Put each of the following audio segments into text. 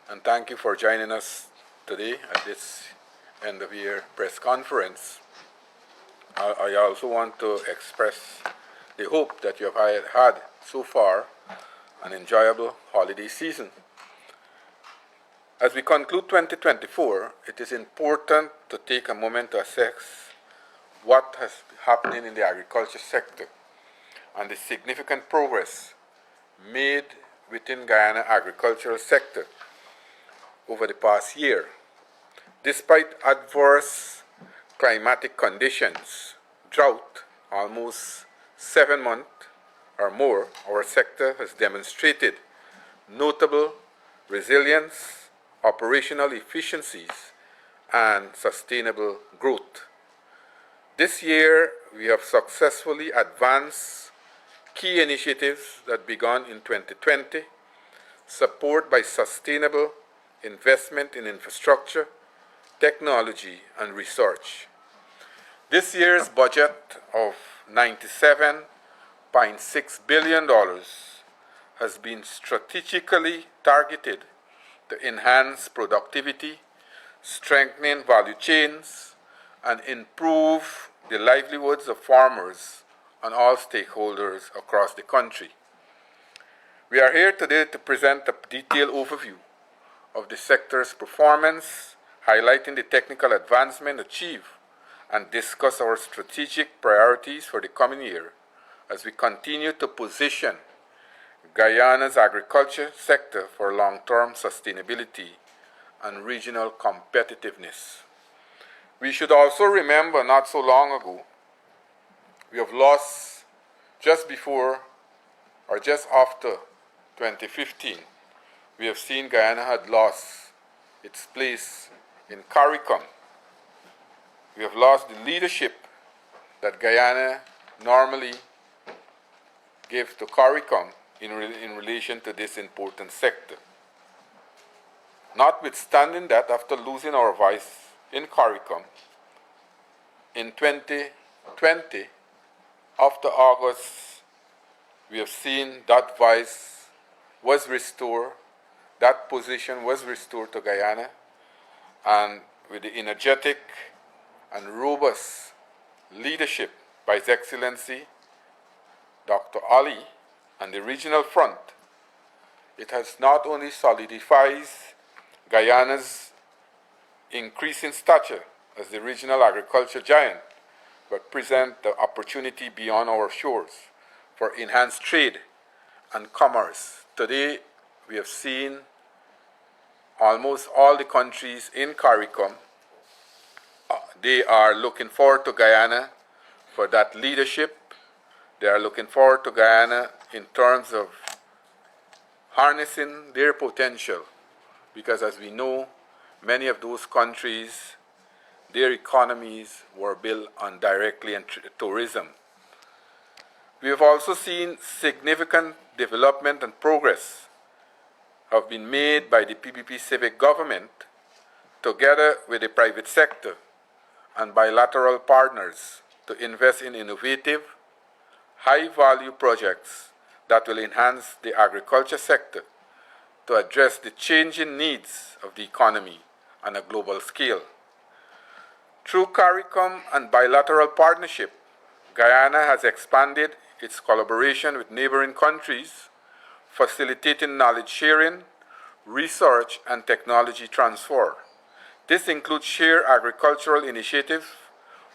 and thank you for joining us today at this end-of-year press conference. I also want to express the hope that you have had so far an enjoyable holiday season. As we conclude 2024, it is important to take a moment to assess what has been happening in the agriculture sector and the significant progress made within Guyana agricultural sector over the past year. Despite adverse climatic conditions, drought, almost 7 months or more, our sector has demonstrated notable resilience, operational efficiencies, and sustainable growth. This year, we have successfully advanced key initiatives that began in 2020, supported by sustainable investment in infrastructure, technology, and research. This year's budget of $97.6 billion has been strategically targeted to enhance productivity, strengthen value chains, and improve the livelihoods of farmers and all stakeholders across the country. We are here today to present a detailed overview of the sector's performance, highlighting the technical advancement achieved, and discuss our strategic priorities for the coming year as we continue to position Guyana's agriculture sector for long-term sustainability and regional competitiveness. We should also remember not so long ago, we have lost just before or just after 2015, we have seen Guyana had lost its place in CARICOM. We have lost the leadership that Guyana normally gives to CARICOM in relation to this important sector. Notwithstanding that, after losing our voice in CARICOM, in 2020, after August, we have seen that voice was restored, that position was restored to Guyana, and with the energetic and robust leadership by His Excellency Dr. Ali and the regional front, it has not only solidified Guyana's increasing stature as the regional agriculture giant, but present the opportunity beyond our shores for enhanced trade and commerce. Today, we have seen almost all the countries in CARICOM, they are looking forward to Guyana for that leadership. They are looking forward to Guyana in terms of harnessing their potential, because as we know, many of those countries, their economies were built on directly on tourism. We have also seen significant development and progress have been made by the PPP civic government together with the private sector and bilateral partners to invest in innovative, high-value projects that will enhance the agriculture sector to address the changing needs of the economy on a global scale. Through CARICOM and bilateral partnership, Guyana has expanded its collaboration with neighboring countries, facilitating knowledge sharing, research, and technology transfer. This includes shared agricultural initiatives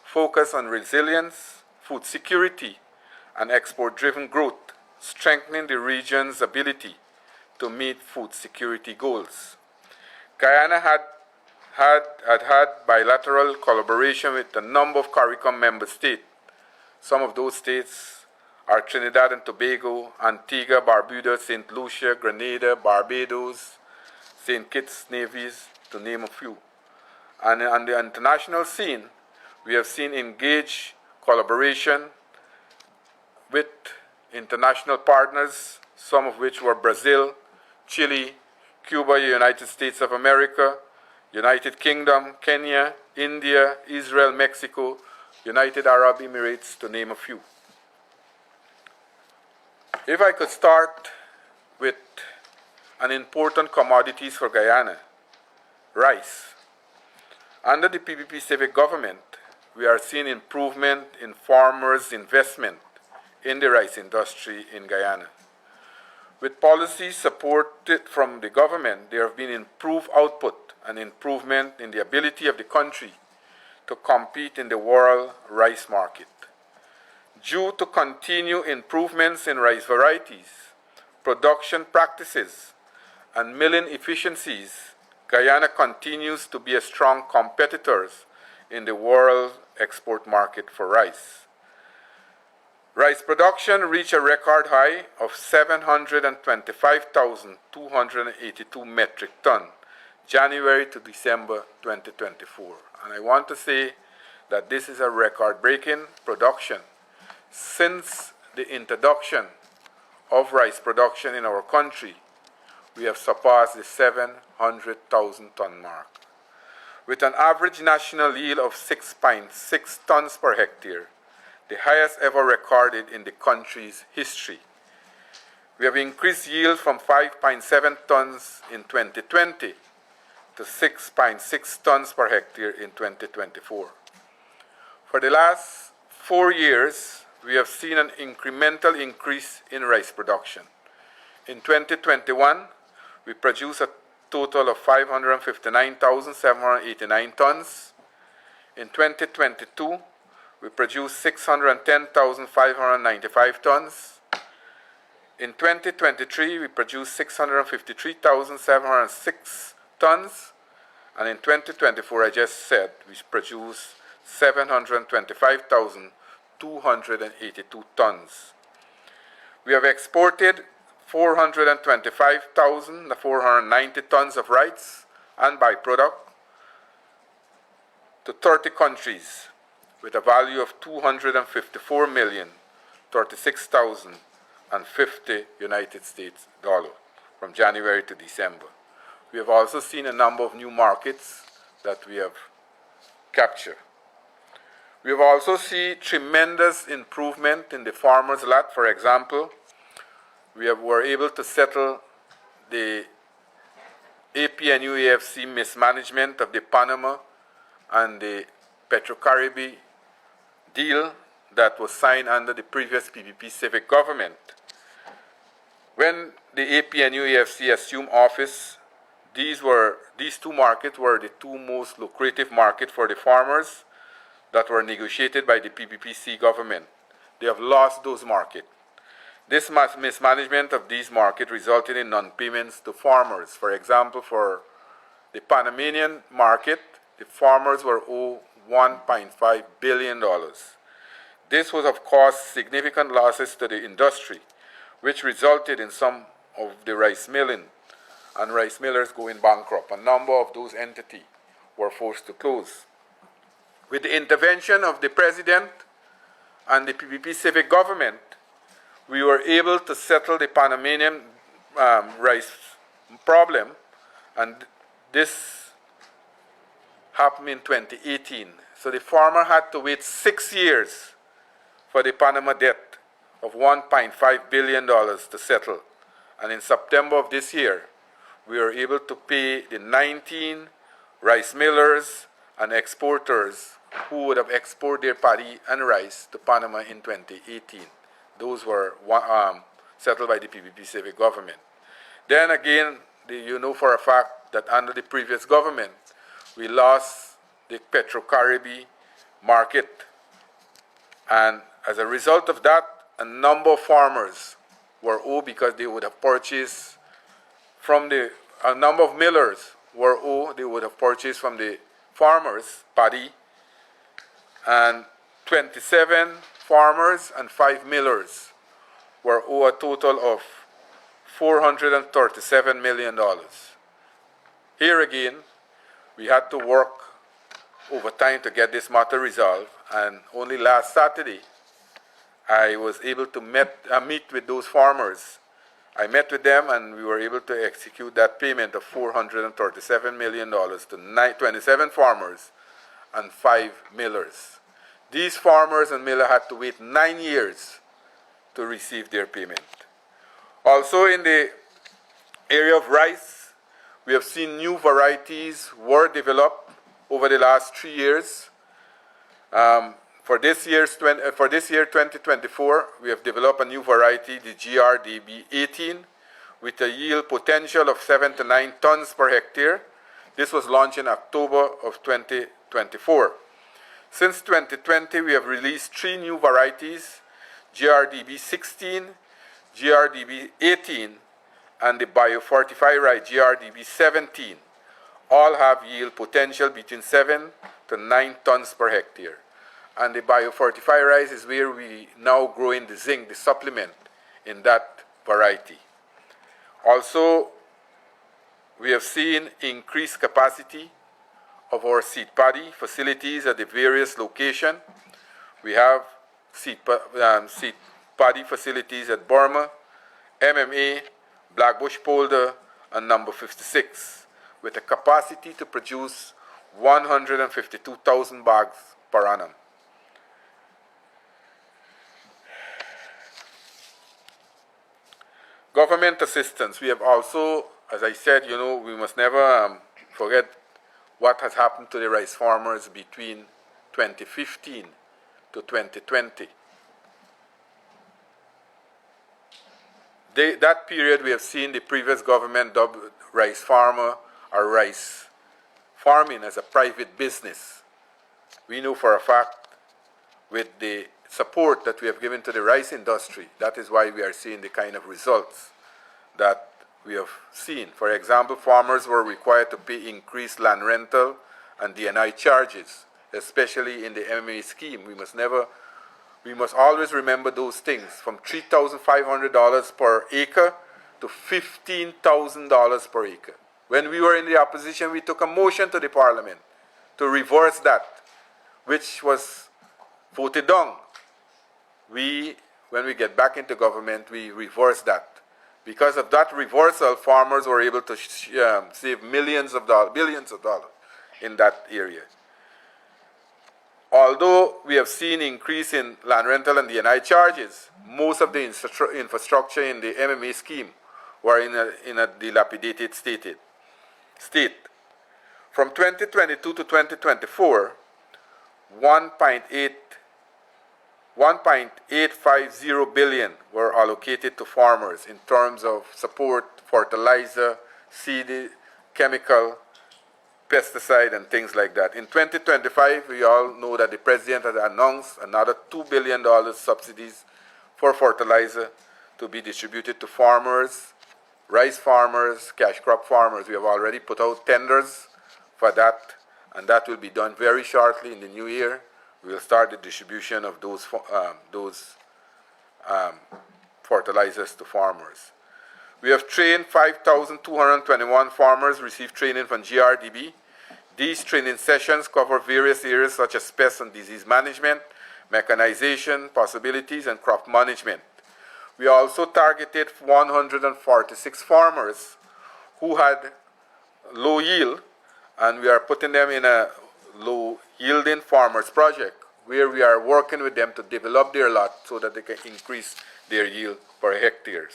focused on resilience, food security, and export-driven growth, strengthening the region's ability to meet food security goals. Guyana had bilateral collaboration with a number of CARICOM member states. Some of those states are Trinidad and Tobago, Antigua, Barbuda, St. Lucia, Grenada, Barbados, St. Kitts, Nevis, to name a few. And on the international scene, we have seen engaged collaboration with international partners, some of which were Brazil, Chile, Cuba, United States of America, United Kingdom, Kenya, India, Israel, Mexico, United Arab Emirates, to name a few. If I could start with an important commodity for Guyana, rice. Under the PPP-Civic government, we are seeing improvement in farmers' investment in the rice industry in Guyana. With policies supported from the government, there have been improved output and improvement in the ability of the country to compete in the world rice market. Due to continued improvements in rice varieties, production practices, and milling efficiencies, Guyana continues to be a strong competitor in the world export market for rice. Rice production reached a record high of 725,282 metric tons, January to December 2024. And I want to say that this is a record-breaking production. Since the introduction of rice production in our country, we have surpassed the 700,000 ton mark. With an average national yield of 6.6 tons per hectare, the highest ever recorded in the country's history. We have increased yield from 5.7 tons in 2020 to 6.6 tons per hectare in 2024. For the last 4 years, we have seen an incremental increase in rice production. In 2021, we produced a total of 559,789 tons. In 2022, we produced 610,595 tons. In 2023, we produced 653,706 tons. And in 2024, I just said, we produced 725,282 tons. We have exported 425,490 tons of rice and byproduct to 30 countries with a value of $254,036,050 United States dollars from January to December. We have also seen a number of new markets that we have captured. We have also seen tremendous improvement in the farmers' lot. For example, were able to settle the APNU-AFC mismanagement of the Panama and the Petro-Caribbean deal that was signed under the previous PPP-Civic government. When the APNU-AFC assumed office, these two markets were the two most lucrative markets for the farmers that were negotiated by the PPP-C government. They have lost those markets. This mismanagement of these markets resulted in non-payments to farmers. For example, for the Panamanian market, the farmers were owed $1.5 billion. This was, of course, significant losses to the industry, which resulted in some of the rice milling and rice millers going bankrupt. A number of those entities were forced to close. With the intervention of the President and the PPP-Civic government, we were able to settle the Panamanian rice problem, and this happened in 2018. So the farmer had to wait 6 years for the Panama debt of $1.5 billion to settle. And in September of this year, we were able to pay the 19 rice millers and exporters who would have exported their paddy and rice to Panama in 2018. Those were settled by the PPP-Civic government. Then again, you know for a fact that under the previous government, we lost the Petro-Caribbean market. And as a result of that, a number of farmers were owed because they would have purchased from a number of millers were owed, they would have purchased from the farmers paddy, and 27 farmers and 5 millers were owed a total of $437 million. Here again, we had to work overtime to get this matter resolved, and only last Saturday, I was able to meet with those farmers. I met with them, and we were able to execute that payment of $437 million to 27 farmers and 5 millers. These farmers and millers had to wait 9 years to receive their payment. Also, in the area of rice, we have seen new varieties were developed over the last 3 years. For this year 2024, we have developed a new variety, the GRDB18, with a yield potential of 7 to 9 tons per hectare. This was launched in October of 2024. Since 2020, we have released 3 new varieties, GRDB16, GRDB18, and the biofortified rice, GRDB17. All have yield potential between 7 to 9 tons per hectare. And the biofortified rice is where we now grow in the zinc, the supplement in that variety. Also, we have seen increased capacity of our seed paddy facilities at the various locations. We have seed paddy facilities at Burma, MMA, Blackbush Polder, and number 56, with a capacity to produce 152,000 bags per annum. Government assistance. We have also, as I said, we must never forget what has happened to the rice farmers between 2015 to 2020. That period, we have seen the previous government dubbed rice farmer or rice farming as a private business. We know for a fact, with the support that we have given to the rice industry, that is why we are seeing the kind of results that we have seen. For example, farmers were required to pay increased land rental and D&I charges, especially in the MMA scheme. We must always remember those things, from $3,500 per acre to $15,000 per acre. When we were in the opposition, we took a motion to the parliament to reverse that, which was voted down. When we get back into government, we reverse that. Because of that reversal, farmers were able to save billions of dollars in that area. Although we have seen increase in land rental and D&I charges, most of the infrastructure in the MMA scheme were in a dilapidated state. From 2022 to 2024, $1.850 billion were allocated to farmers in terms of support, fertilizer, seed, chemical, pesticide, and things like that. In 2025, we all know that the president has announced another $2 billion subsidies for fertilizer to be distributed to farmers, rice farmers, cash crop farmers. We have already put out tenders for that, and that will be done very shortly in the new year. We will start the distribution of those fertilizers to farmers. We have trained 5,221 farmers, received training from GRDB. These training sessions cover various areas such as pest and disease management, mechanization, possibilities, and crop management. We also targeted 146 farmers who had low yield, and we are putting them in a low-yielding farmers project, where we are working with them to develop their lot so that they can increase their yield per hectares.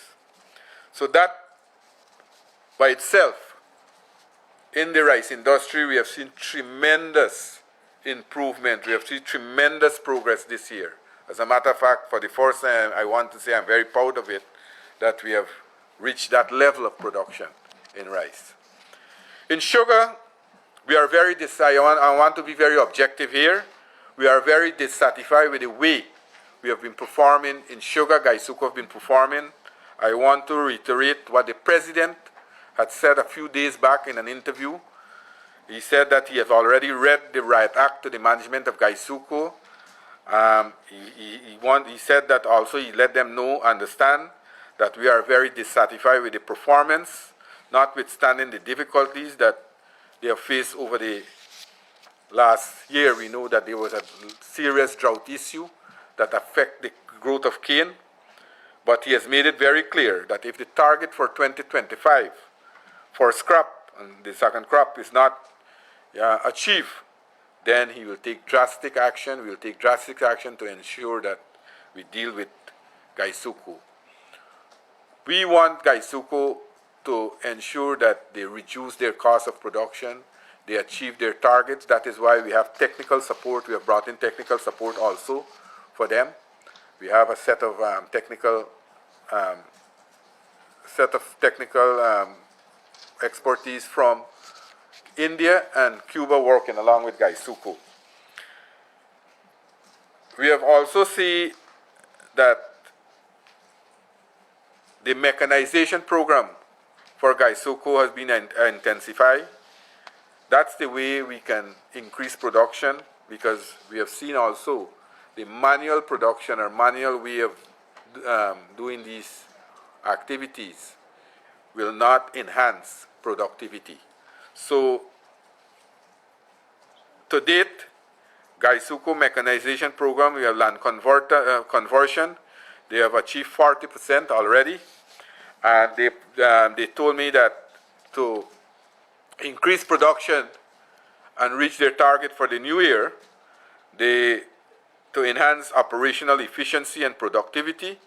So that, by itself, in the rice industry, we have seen tremendous improvement. We have seen tremendous progress this year. As a matter of fact, for the first time, I want to say I'm very proud of it, that we have reached that level of production in rice. In sugar, we are very I want to be very objective here. We are very dissatisfied with the way we have been performing in sugar. 𝐾𝐞𝐚𝐫 have been performing. I want to reiterate what the president had said a few days back in an interview. He said that he has already read the Riot Act to the management of 𝐾𝐞𝐚𝐫. He said that also he let them understand that we are very dissatisfied with the performance, notwithstanding the difficulties that they have faced over the last year. We know that there was a serious drought issue that affected the growth of cane, but he has made it very clear that if the target for 2025 for scrap and the second crop is not achieved, then he will take drastic action. We will take drastic action to ensure that we deal with 𝐾𝐞𝐚𝐫. We want 𝐾𝐞𝐚𝐫 to ensure that they reduce their cost of production, they achieve their targets. That is why we have technical support. We have brought in technical support also for them. We have a set of technical expertise from India and Cuba working along with 𝐘𝐞𝐚𝐫. We have also seen that the mechanization program for 𝐘𝐞𝐚𝐫 has been intensified. That's the way we can increase production, because we have seen also the manual production or manual way of doing these activities will not enhance productivity. So, to date, 𝐘𝐞𝐚𝐫 mechanization program, we have land conversion. They have achieved 40% already. And they told me that to increase production and reach their target for the new year, to enhance operational efficiency and productivity,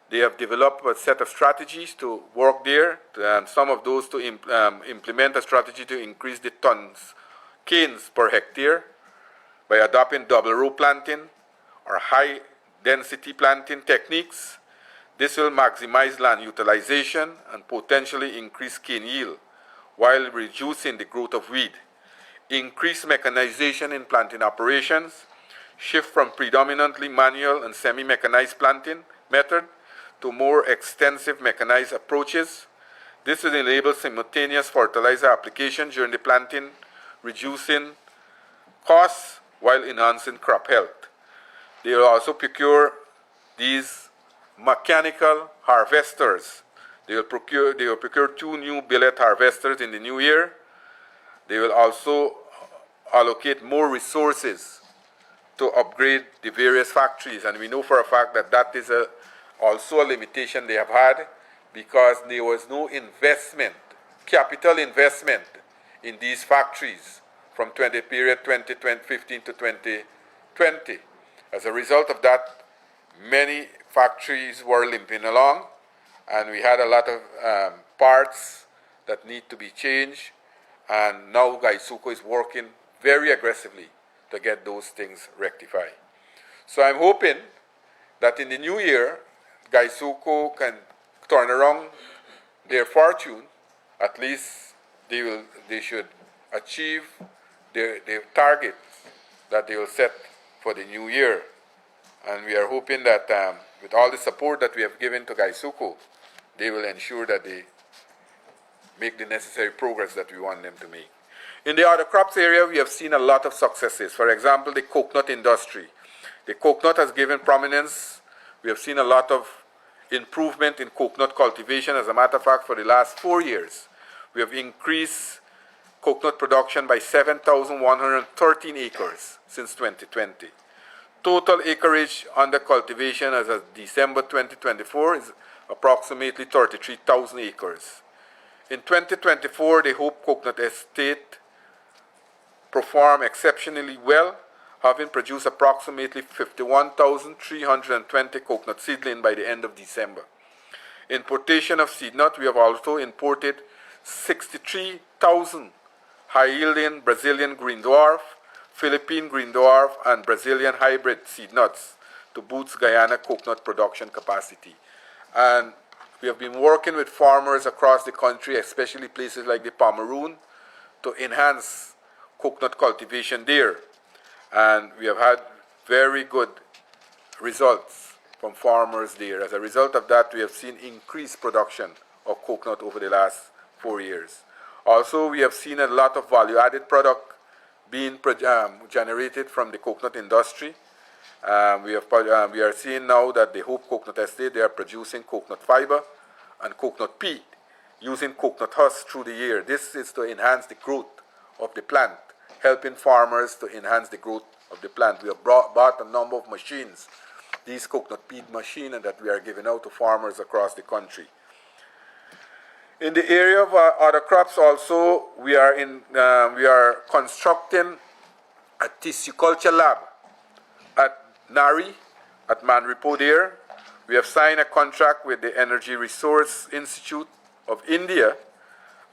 they have developed a set of strategies to work there, and some of those to implement a strategy to increase the canes per hectare by adopting double row planting or high density planting techniques. This will maximize land utilization and potentially increase cane yield while reducing the growth of weed. Increase mechanization in planting operations, shift from predominantly manual and semi-mechanized planting method to more extensive mechanized approaches. This will enable simultaneous fertilizer application during the planting, reducing costs while enhancing crop health. They will also procure these mechanical harvesters. They will procure 2 new billet harvesters in the new year. They will also allocate more resources to upgrade the various factories, and we know for a fact that that is also a limitation they have had, because there was no investment, capital investment in these factories from period 2015 to 2020. As a result of that, many factories were limping along, and we had a lot of parts that need to be changed, and now 𝐘𝐶 is working very aggressively to get those things rectified. So I'm hoping that in the new year, 𝐘𝐶 can turn around their fortune. At least they should achieve their targets that they will set for the new year. And we are hoping that with all the support that we have given to 𝐘𝐶, they will ensure that they make the necessary progress that we want them to make. In the other crops area, we have seen a lot of successes. For example, the coconut industry. The coconut has given prominence. We have seen a lot of improvement in coconut cultivation. As a matter of fact, for the last 4 years, we have increased coconut production by 7,113 acres since 2020. Total acreage under cultivation as of December 2024 is approximately 33,000 acres. In 2024, the Hope Coconut Estate performed exceptionally well, having produced approximately 51,320 coconut seedlings by the end of December. Importation of seed nut, we have also imported 63,000 high-yielding Brazilian green dwarf, Philippine green dwarf, and Brazilian hybrid seed nuts to boost Guyana coconut production capacity. And we have been working with farmers across the country, especially places like the Pomeroon, to enhance coconut cultivation there. And we have had very good results from farmers there. As a result of that, we have seen increased production of coconut over the last 4 years. Also, we have seen a lot of value-added product being generated from the coconut industry. We are seeing now that the Hope Coconut Estate, they are producing coconut fiber and coconut peat using coconut husk through the year. This is to enhance the growth of the plant, helping farmers to enhance the growth of the plant. We have bought a number of machines, these coconut peat machines, that we are giving out to farmers across the country. In the area of other crops also, we are constructing a tissue culture lab at Nari, at Manripo there. We have signed a contract with the Energy Resource Institute of India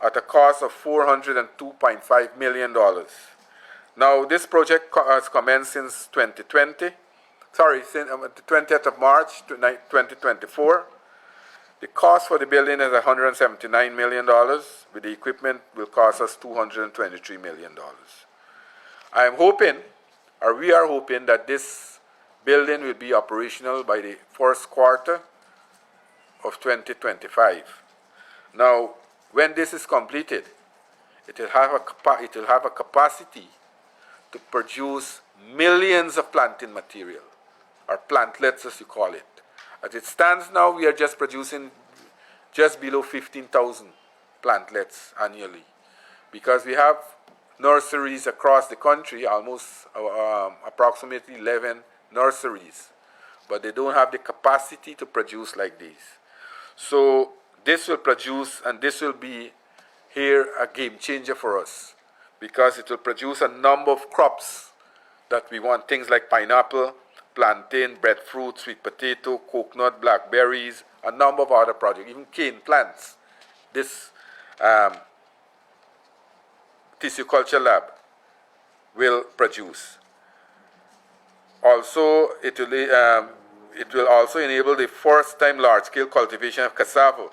at a cost of $402.5 million. Now, this project has commenced since 2020. Sorry, since the 20th of March 2024. The cost for the building is $179 million. With the equipment, will cost us $223 million. I am hoping, or we are hoping, that this building will be operational by the first quarter of 2025. Now, when this is completed, it will have a capacity to produce millions of planting material, or plantlets as you call it. As it stands now, we are just producing just below 15,000 plantlets annually, because we have nurseries across the country, almost approximately 11 nurseries, but they don't have the capacity to produce like these. So this will produce, and this will be here a game changer for us, because it will produce a number of crops that we want, things like pineapple, plantain, breadfruit, sweet potato, coconut, blackberries, a number of other projects, even cane plants. This tissue culture lab will produce. Also, it will also enable the first-time large-scale cultivation of cassava,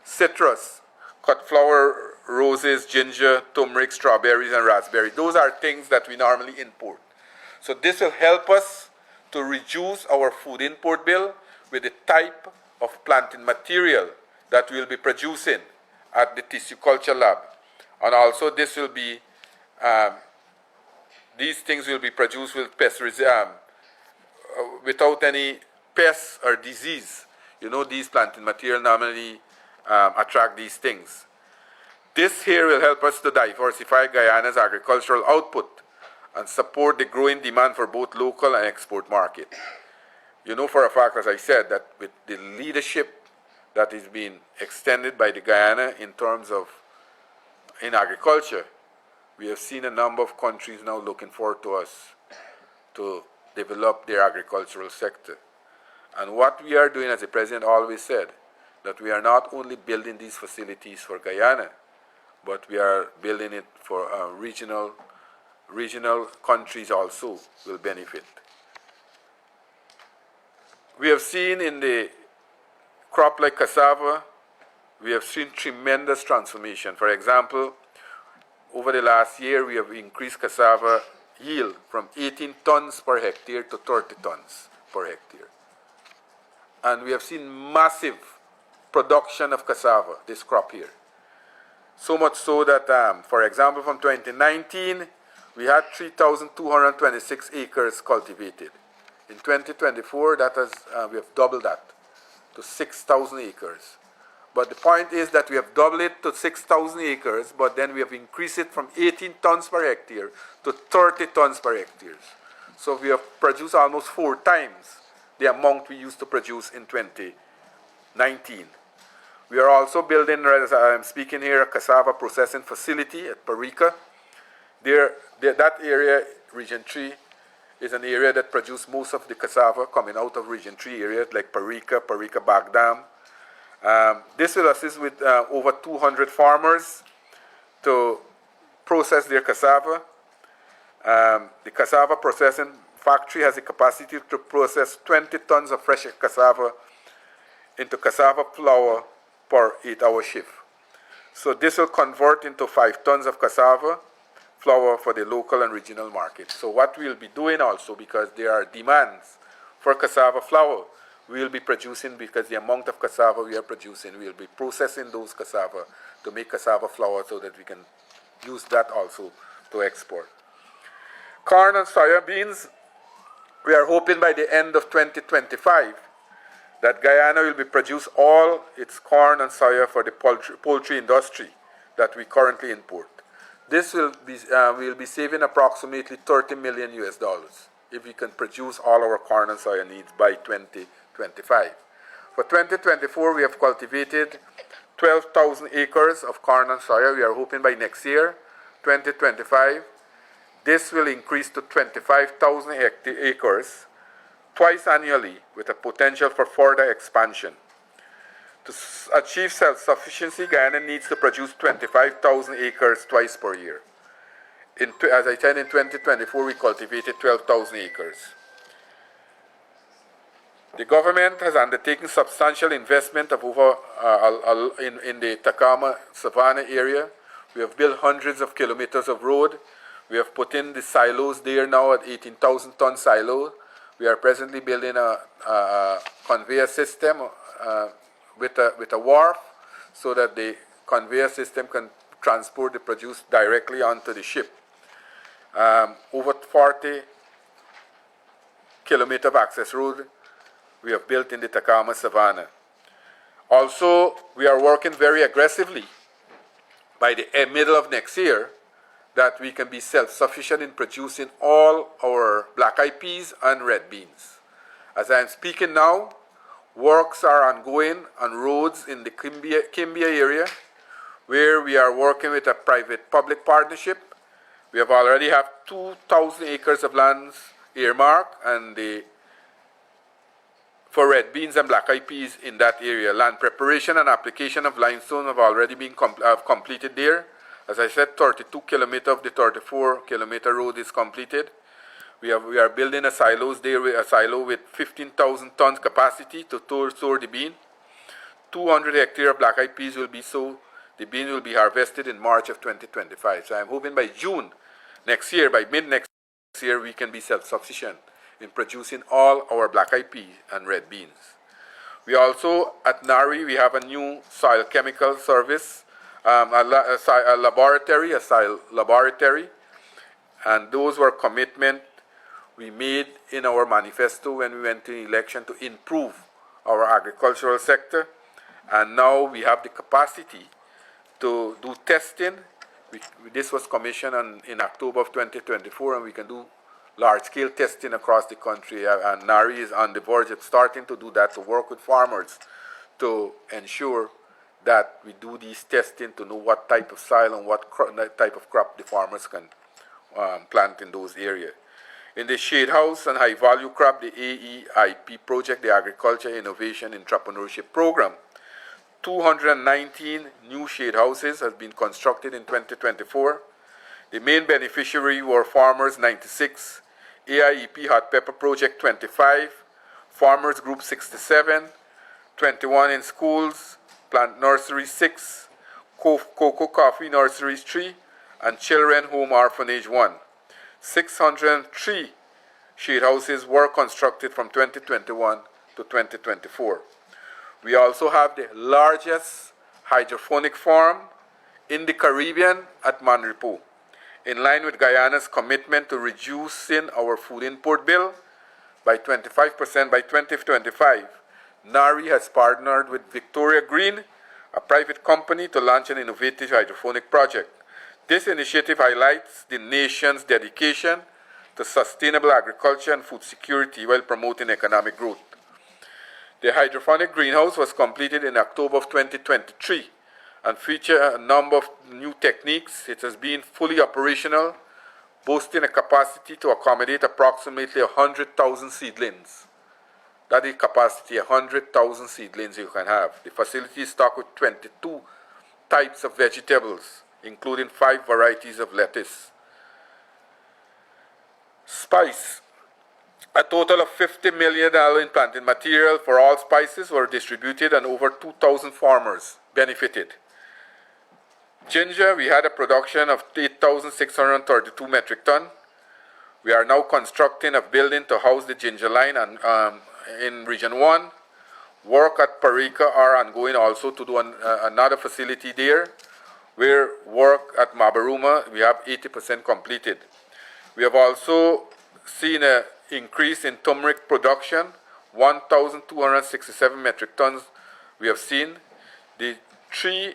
citrus, cut flower, roses, ginger, turmeric, strawberries, and raspberries. Those are things that we normally import. So this will help us to reduce our food import bill with the type of planting material that we will be producing at the tissue culture lab. And also this will be, these things will be produced with without any pests or disease. You know, these planting material normally attract these things. This here will help us to diversify Guyana's agricultural output and support the growing demand for both local and export market. You know for a fact, as I said, that with the leadership that is being extended by the Guyana in terms of in agriculture, we have seen a number of countries now looking forward to us to develop their agricultural sector. And what we are doing, as the President always said, that we are not only building these facilities for Guyana, but we are building it for regional countries also will benefit. We have seen in the crop like cassava, we have seen tremendous transformation. For example, over the last year, we have increased cassava yield from 18 tons per hectare to 30 tons per hectare. And we have seen massive production of cassava, this crop here. So much so that, for example, from 2019, we had 3,226 acres cultivated. In 2024, that has, we have doubled that to 6,000 acres. But the point is that we have doubled it to 6,000 acres, but then we have increased it from 18 tons per hectare to 30 tons per hectare. So we have produced almost 4 times the amount we used to produce in 2019. We are also building, as I am speaking here, a cassava processing facility at Parika. That area, Region 3, is an area that produces most of the cassava coming out of Region 3 areas like Parika, Bagdam. This will assist with over 200 farmers to process their cassava. The cassava processing factory has the capacity to process 20 tons of fresh cassava into cassava flour per 8-hour shift. So this will convert into 5 tons of cassava flour for the local and regional market. So what we'll be doing also, because there are demands for cassava flour, we'll be producing, because the amount of cassava we are producing, we'll be processing those cassava to make cassava flour so that we can use that also to export. Corn and soya beans, we are hoping by the end of 2025 that Guyana will be produce all its corn and soya for the poultry industry that we currently import. This will be saving approximately $30 million if we can produce all our corn and soya needs by 2025. For 2024, we have cultivated 12,000 acres of corn and soya. We are hoping by next year, 2025, this will increase to 25,000 acres twice annually with a potential for further expansion. To achieve self-sufficiency, Guyana needs to produce 25,000 acres twice per year. As I said, in 2024, we cultivated 12,000 acres. The government has undertaken substantial investment of over in the 𝐘𝐞𝐚𝐫 Savannah area. We have built hundreds of kilometers of road. We have put in the silos there now at 18,000 ton silo. We are presently building a conveyor system with a wharf so that the conveyor system can transport the produce directly onto the ship. Over 40 kilometers of access road we have built in the 𝐘𝐞𝐚𝐫 Savannah. Also, we are working very aggressively by the middle of next year that we can be self-sufficient in producing all our black-eyed peas and red beans. As I am speaking now, works are ongoing on roads in the 𝐾𝐞𝐚𝐫 area, where we are working with a private-public partnership. We have already have 2,000 acres of lands earmarked and for red beans and black-eyed peas in that area. Land preparation and application of limestone have already been completed there. As I said, 32 kilometers of the 34-kilometer road is completed. We are building a silos there, a silo with 15,000 tons capacity to store the bean. 200 hectares of black-eyed peas will be sold. The bean will be harvested in March of 2025. So I'm hoping by June next year, by mid-next year, we can be self-sufficient in producing all our black-eyed peas and red beans. We also, at NARI, we have a new soil chemical service, a soil laboratory, and those were commitments we made in our manifesto when we went to election to improve our agricultural sector, and now we have the capacity to do testing. This was commissioned in October of 2024, and we can do large-scale testing across the country, and NARI is on the verge of starting to do that, to work with farmers to ensure that we do these testing to know what type of soil and what type of crop the farmers can plant in those areas. In the shade house and high-value crop, the AEIP project, the Agriculture Innovation Entrepreneurship Program, 219 new shade houses have been constructed in 2024. The main beneficiary were farmers 96, AIEP Hot Pepper Project 25, Farmers Group 67, 21 in schools, Plant Nursery 6, Cocoa Coffee Nurseries 3, and Children Home Orphanage 1. 603 shade houses were constructed from 2021 to 2024. We also have the largest hydroponic farm in the Caribbean at Manripo. In line with Guyana's commitment to reducing our food import bill by 25% by 2025, NARI has partnered with Victoria Green, a private company, to launch an innovative hydroponic project. This initiative highlights the nation's dedication to sustainable agriculture and food security while promoting economic growth. The hydroponic greenhouse was completed in October of 2023 and features a number of new techniques. It has been fully operational, boasting a capacity to accommodate approximately 100,000 seedlings. That is capacity, 100,000 seedlings you can have. The facility is stocked with 22 types of vegetables, including 5 varieties of lettuce. Spice. A total of $50 million in planting material for all spices were distributed and over 2,000 farmers benefited. Ginger, we had a production of 8,632 metric ton. We are now constructing a building to house the ginger line in Region 1. Work at Parika are ongoing also to do another facility there, where work at Mabaruma, we have 80% completed. We have also seen an increase in turmeric production, 1,267 metric tons we have seen. The 3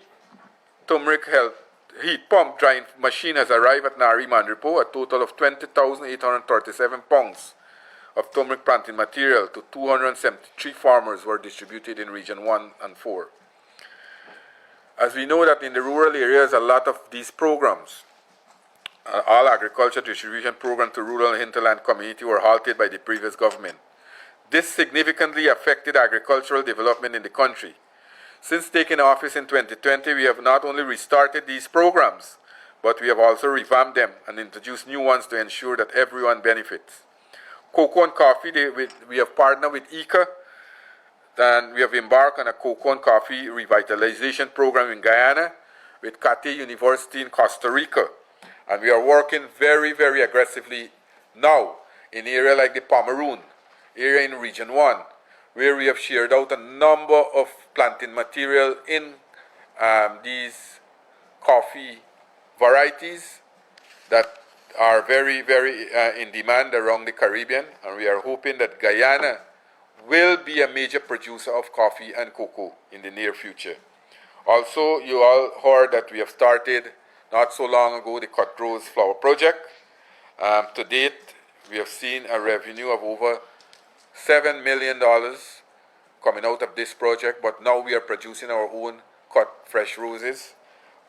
turmeric heat pump drying machine has arrived at NARI Manripo, a total of 20,837 pounds of turmeric planting material to 273 farmers were distributed in Region 1 and 4. As we know that in the rural areas, a lot of these programs, all agriculture distribution programs to rural and hinterland community, were halted by the previous government. This significantly affected agricultural development in the country. Since taking office in 2020, we have not only restarted these programs, but we have also revamped them and introduced new ones to ensure that everyone benefits. Cocoa and coffee, we have partnered with 𝐘𝐞𝐚, and we have embarked on a cocoa and coffee revitalization program in Guyana with 𝐘𝐞 University in Costa Rica. And we are working very, very aggressively now in areas like the Pomeroon area in Region 1, where we have shared out a number of planting material in these coffee varieties that are very, very in demand around the Caribbean. And we are hoping that Guyana will be a major producer of coffee and cocoa in the near future. Also, you all heard that we have started not so long ago the Cut Rose Flower Project. To date, we have seen a revenue of over $7 million coming out of this project, but now we are producing our own cut fresh roses.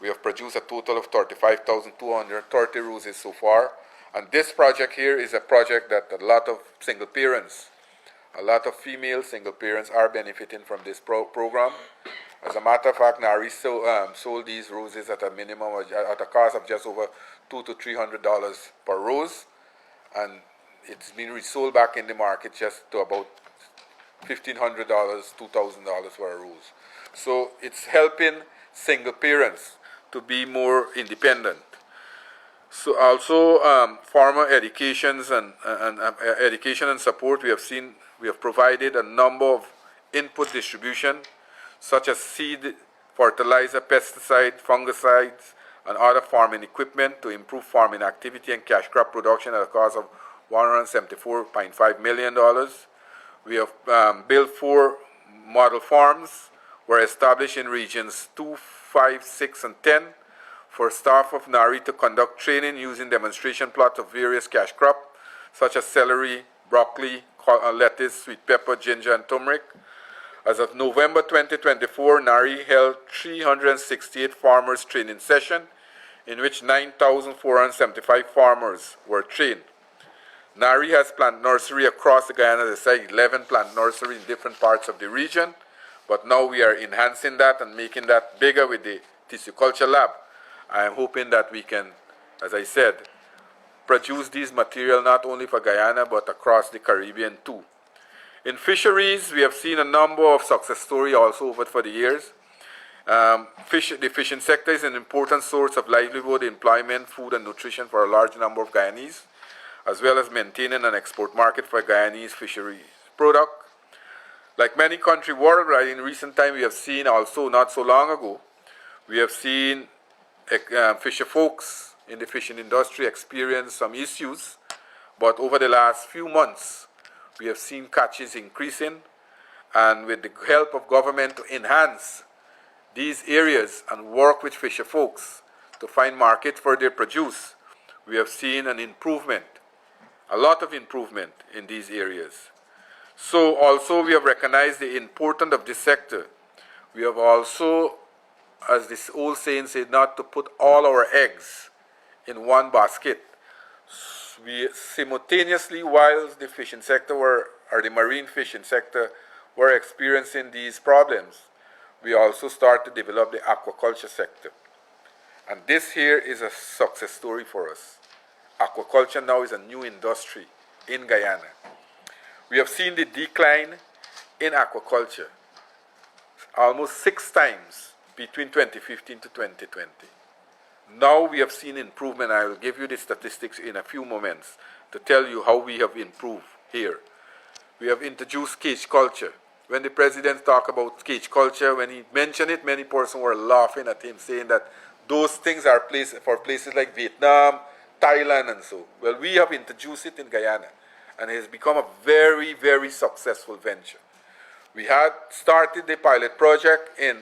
We have produced a total of 35,230 roses so far. And this project here is a project that a lot of single parents, a lot of female single parents are benefiting from this program. As a matter of fact, Nari sold these roses at a minimum, at a cost of just over $200 to $300 per rose. And it's been resold back in the market just to about $1,500, $2,000 for a rose. So it's helping single parents to be more independent. So also farmer educations and education and support, we have provided a number of input distribution, such as seed, fertilizer, pesticide, fungicides, and other farming equipment to improve farming activity and cash crop production at a cost of $174.5 million. We have built 4 model farms, were established in regions 2, 5, 6, and 10 for staff of NARI to conduct training using demonstration plots of various cash crops, such as celery, broccoli, lettuce, sweet pepper, ginger, and turmeric. As of November 2024, NARI held 368 farmers training sessions, in which 9,475 farmers were trained. NARI has plant nursery across the Guyana. They say 11 plant nursery in different parts of the region, but now we are enhancing that and making that bigger with the tissue culture lab. I am hoping that we can, as I said, produce these material not only for Guyana but across the Caribbean too. In fisheries, we have seen a number of success stories also over for the years. The fishing sector is an important source of livelihood, employment, food, and nutrition for a large number of Guyanese, as well as maintaining an export market for Guyanese fisheries product. Like many countries worldwide, in recent time, we have seen also, not so long ago, we have seen fisher folks in the fishing industry experience some issues, but over the last few months, we have seen catches increasing, and with the help of government to enhance these areas and work with fisher folks to find market for their produce, we have seen an improvement, a lot of improvement in these areas. So also we have recognized the importance of this sector. We have also, as this old saying said, not to put all our eggs in one basket. We simultaneously, whilst the fishing sector or the marine fishing sector were experiencing these problems, we also started to develop the aquaculture sector. And this here is a success story for us. Aquaculture now is a new industry in Guyana. We have seen the decline in aquaculture almost 6 times between 2015 to 2020. Now we have seen improvement. I will give you the statistics in a few moments to tell you how we have improved here. We have introduced cage culture. When the president talked about cage culture, when he mentioned it, many persons were laughing at him, saying that those things are for places like Vietnam, Thailand, and so. Well, we have introduced it in Guyana, and it has become a very, very successful venture. We had started the pilot project in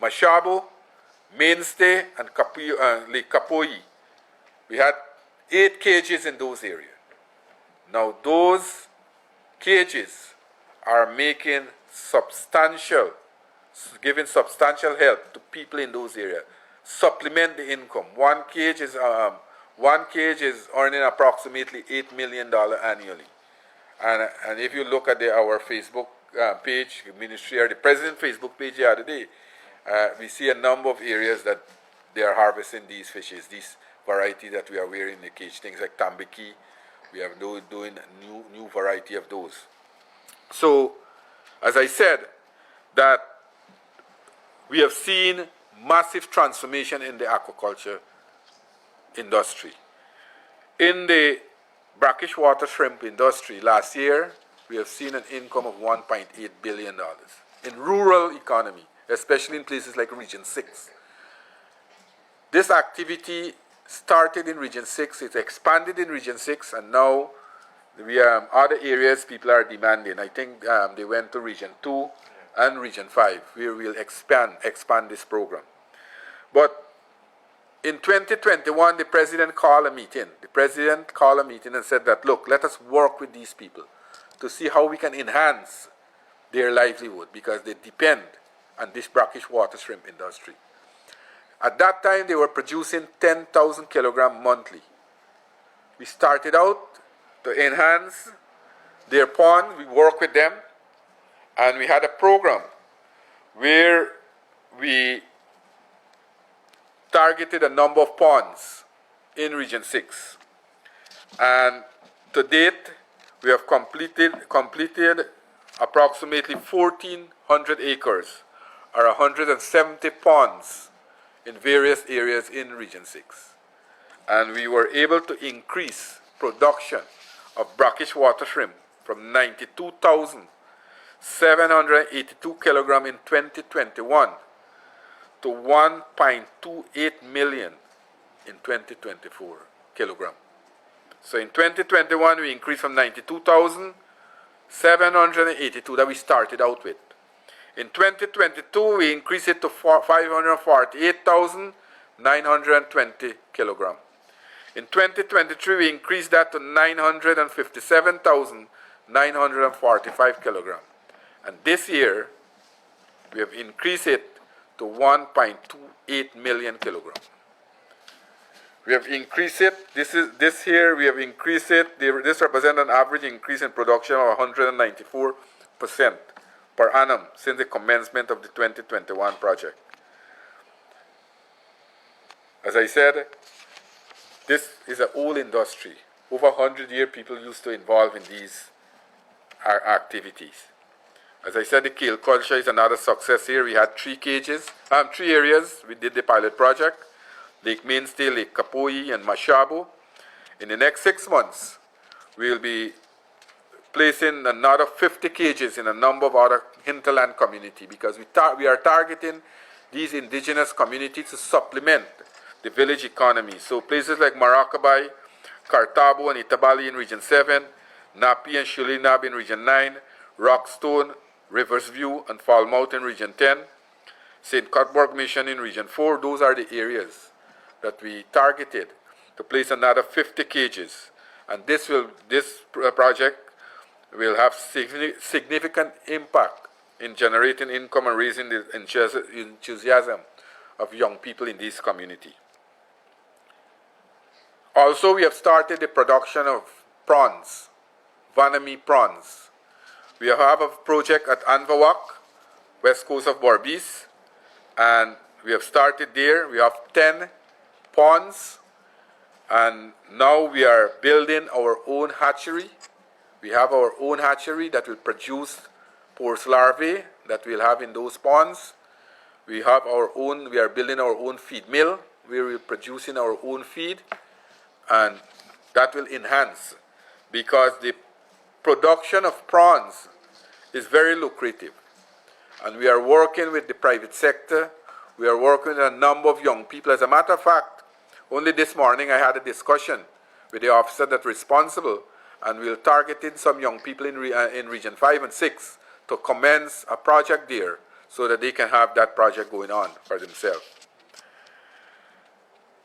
Mashabo, Mainstay, and Lake Kapoi. We had 8 cages in those areas. Now those cages are making giving substantial help to people in those areas. Supplement the income. One cage is earning approximately $8 million annually. And if you look at our Facebook page, Ministry, or the President Facebook page the other day, we see a number of areas that they are harvesting these fishes, these variety that we are wearing in the cage, things like tambaki. We are doing a new variety of those. So, as I said, that we have seen massive transformation in the aquaculture industry. In the brackish water shrimp industry last year, we have seen an income of $1.8 billion in rural economy, especially in places like Region 6. This activity started in Region 6, it expanded in Region 6, and now we have other areas people are demanding. I think they went to Region 2 and Region 5, where we'll expand this program. But in 2021, the President called a meeting. The President called a meeting and said that, look, let us work with these people to see how we can enhance their livelihood, because they depend on this brackish water shrimp industry. At that time, they were producing 10,000 kilograms monthly. We started out to enhance their pond. We worked with them, and we had a program where we targeted a number of ponds in Region 6. And to date, we have completed approximately 1,400 acres, or 170 ponds in various areas in Region 6. And we were able to increase production of brackish water shrimp from 92,782 kilograms in 2021 to 1.28 million in 2024 kilograms. So in 2021, we increased from 92,782 that we started out with. In 2022, we increased it to 548,920 kilograms. In 2023, we increased that to 957,945 kilograms. And this year, we have increased it to 1.28 million kilograms. We have increased it. This year we have increased it. This represents an average increase in production of 194% per annum since the commencement of the 2021 project. As I said, this is an old industry. Over 100 years, people used to involve in these activities. As I said, the 𝐘𝐞𝐚 culture is another success here. We had 3 areas. We did the pilot project: Lake Mainstay, Lake Kapoi, and Mashabo. In the next 6 months, we will be placing another 50 cages in a number of other hinterland communities, because we are targeting these indigenous communities to supplement the village economy. So places like Maracabay, Cartabo, and Itabali in Region 7, Napi and Shulinab in Region 9, Rockstone, Riversview, and Falmouth in Region 10, St. Cuthbert Mission in Region 4. Those are the areas that we targeted to place another 50 cages. And this project will have significant impact in generating income and raising the enthusiasm of young people in this community. Also, we have started the production of prawns, Vanami prawns. We have a project at Anvawak, west coast of Berbice, and we have started there. We have 10 ponds, and now we are building our own hatchery. We have our own hatchery that will produce porous larvae that we'll have in those ponds. We are building our own feed mill where we're producing our own feed, and that will enhance, because the production of prawns is very lucrative. And we are working with the private sector. We are working with a number of young people. As a matter of fact, only this morning I had a discussion with the officer that's responsible, and we'll target some young people in Region 5 and 6 to commence a project there so that they can have that project going on for themselves.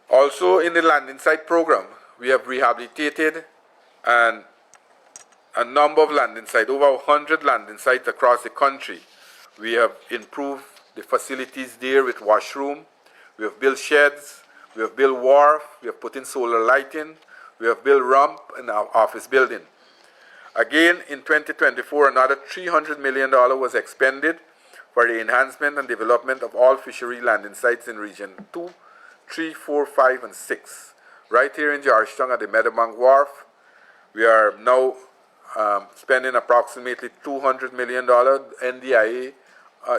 Also, in the landing site program, we have rehabilitated a number of landing sites, over 100 landing sites across the country. We have improved the facilities there with washroom. We have built sheds. We have built wharf. We have put in solar lighting. We have built ramp in our office building. Again, in 2024, another $300 million was expended for the enhancement and development of all fishery landing sites in Region 2, 3, 4, 5, and 6. Right here in Georgetown at the Meadowbank Wharf, we are now spending approximately $200 million. NDIA,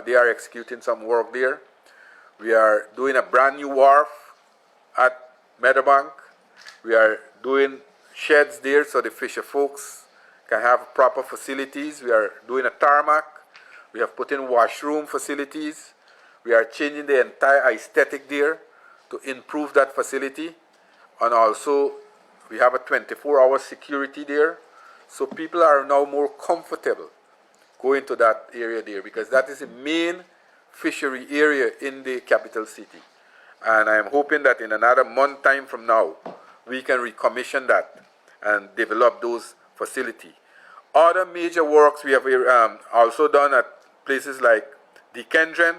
they are executing some work there. We are doing a brand new wharf at Meadowbank. We are doing sheds there so the fisher folks can have proper facilities. We are doing a tarmac. We have put in washroom facilities. We are changing the entire aesthetic there to improve that facility. And also, we have a 24-hour security there. So people are now more comfortable going to that area there because that is the main fishery area in the capital city. And I am hoping that in another month time from now, we can recommission that and develop those facilities. Other major works we have also done at places like Dikendren,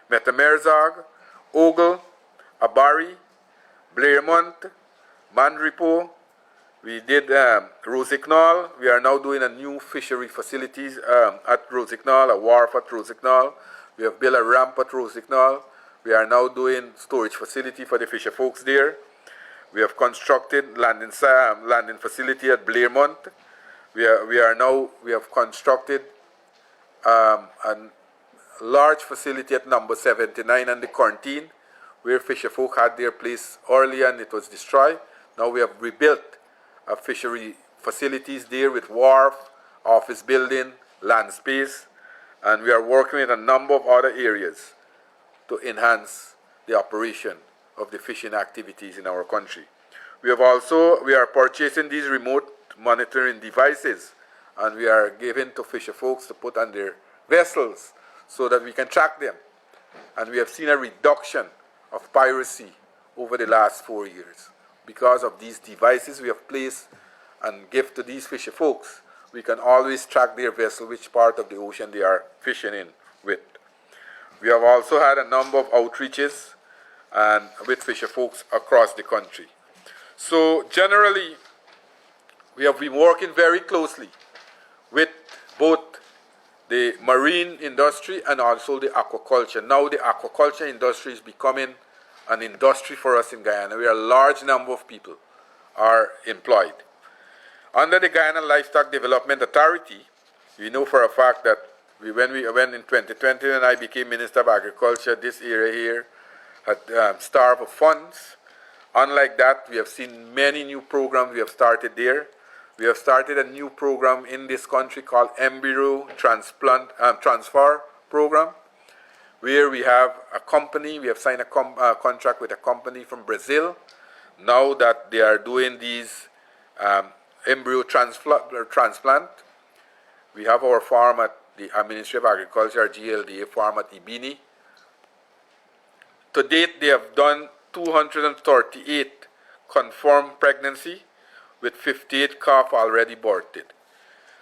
Metamerzag, Ogle, Abari, Blairmont, Mandripo. We did Rosignol. We are now doing a new fishery facilities at Rosignol, a wharf at Rosignol. We have built a ramp at Rosignol. We are now doing storage facility for the fisher folks there. We have constructed landing facility at Blairmont. We have constructed a large facility at number 79 and the Quarantine, where fisher folk had their place earlier and it was destroyed. Now we have rebuilt a fishery facilities there with wharf, office building, land space, and we are working in a number of other areas to enhance the operation of the fishing activities in our country. We are purchasing these remote monitoring devices, and we are giving to fisher folks to put on their vessels so that we can track them. And we have seen a reduction of piracy over the last 4 years. Because of these devices we have placed and give to these fisher folks, we can always track their vessel, which part of the ocean they are fishing in with. We have also had a number of outreaches and with fisher folks across the country. So generally, we have been working very closely with both the marine industry and also the aquaculture. Now the aquaculture industry is becoming an industry for us in Guyana, where a large number of people are employed. Under the Guyana Livestock Development Authority, we know for a fact that when in 2020 when I became Minister of Agriculture, this area here had starved of funds. Unlike that, we have seen many new programs we have started there. We have started a new program in this country called Embryo Transfer Program, where we have a company, we have signed a contract with a company from Brazil, now that they are doing these embryo transplant. We have our farm at the Ministry of Agriculture, GLDA farm at Ibini. To date, they have done 238 confirmed pregnancy with 58 calf already aborted.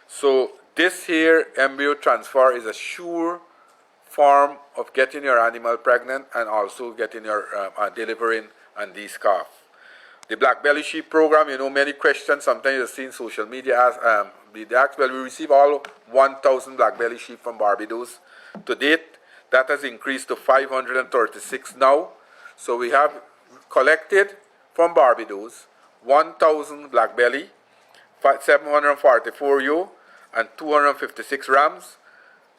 So this here embryo transfer is a sure form of getting your animal pregnant and also getting your delivering on these calf. The black belly sheep program, you know, many questions sometimes you've seen social media ask, well, we receive all 1,000 black belly sheep from Barbados. To date, that has increased to 536 now. So we have collected from Barbados 1,000 black belly, 744 ewe, and 256 rams.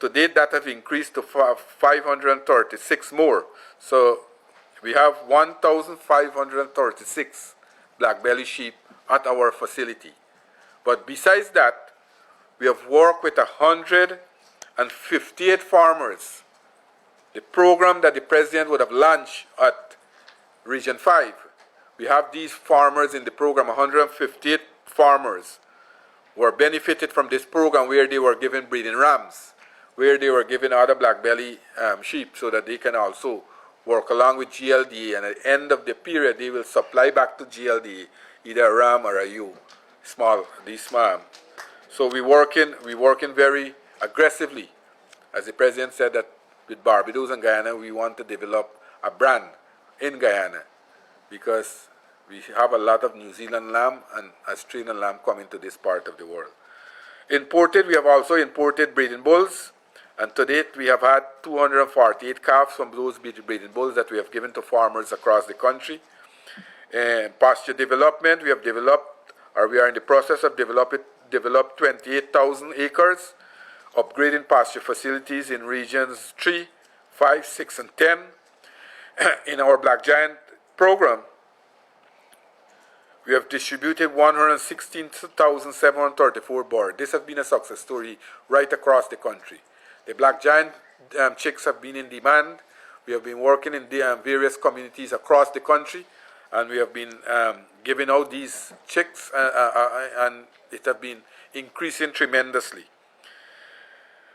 To date, that has increased to 536 more. So we have 1,536 black belly sheep at our facility. But besides that, we have worked with 158 farmers. The program that the President would have launched at Region 5. We have these farmers in the program, 158 farmers were benefited from this program where they were given breeding rams, where they were given other black belly sheep so that they can also work along with GLDA, and at the end of the period they will supply back to GLDA either a ram or a ewe, small. So we're working very aggressively. As the President said that with Barbados and Guyana, we want to develop a brand in Guyana because we have a lot of New Zealand lamb and Australian lamb coming to this part of the world. Imported, we have also imported breeding bulls, and to date we have had 248 calves from those breeding bulls that we have given to farmers across the country. Pasture development, we have developed, or we are in the process of develop 28,000 acres, upgrading pasture facilities in regions 3, 5, 6, and 10. In our Black Giant program, we have distributed 116,734 birds. This has been a success story right across the country. The Black Giant chicks have been in demand. We have been working in various communities across the country, and we have been giving out these chicks, and it has been increasing tremendously.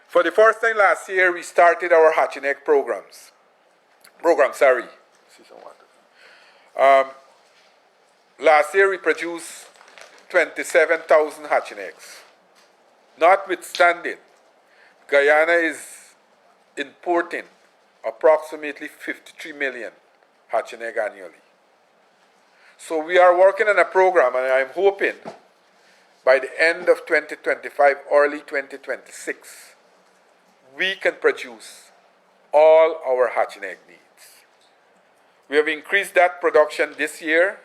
For the first time last year, we started our hatching egg programs. Last year, we produced 27,000 hatching eggs. Notwithstanding, Guyana is importing approximately 53 million hatching egg annually. So we are working on a program, and I'm hoping by the end of 2025, early 2026, we can produce all our hatching egg needs. We have increased that production this year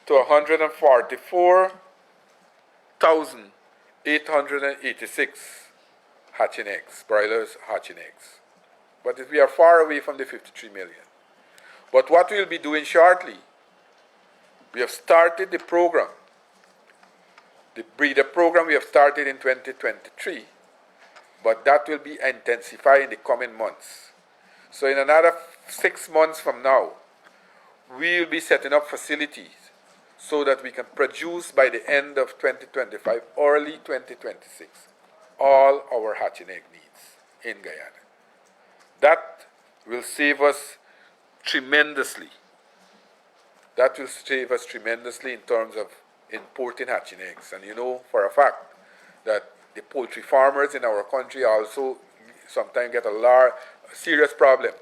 to 144,886 hatching eggs, broilers hatching eggs. But we are far away from the 53 million. But what we'll be doing shortly, we have started the program. The breeder program we have started in 2023, but that will be intensified in the coming months. So in another 6 months from now, we will be setting up facilities so that we can produce by the end of 2025, early 2026, all our hatching egg needs in Guyana. That will save us tremendously. That will save us tremendously in terms of importing hatching eggs. And you know for a fact that the poultry farmers in our country also sometimes get a serious problem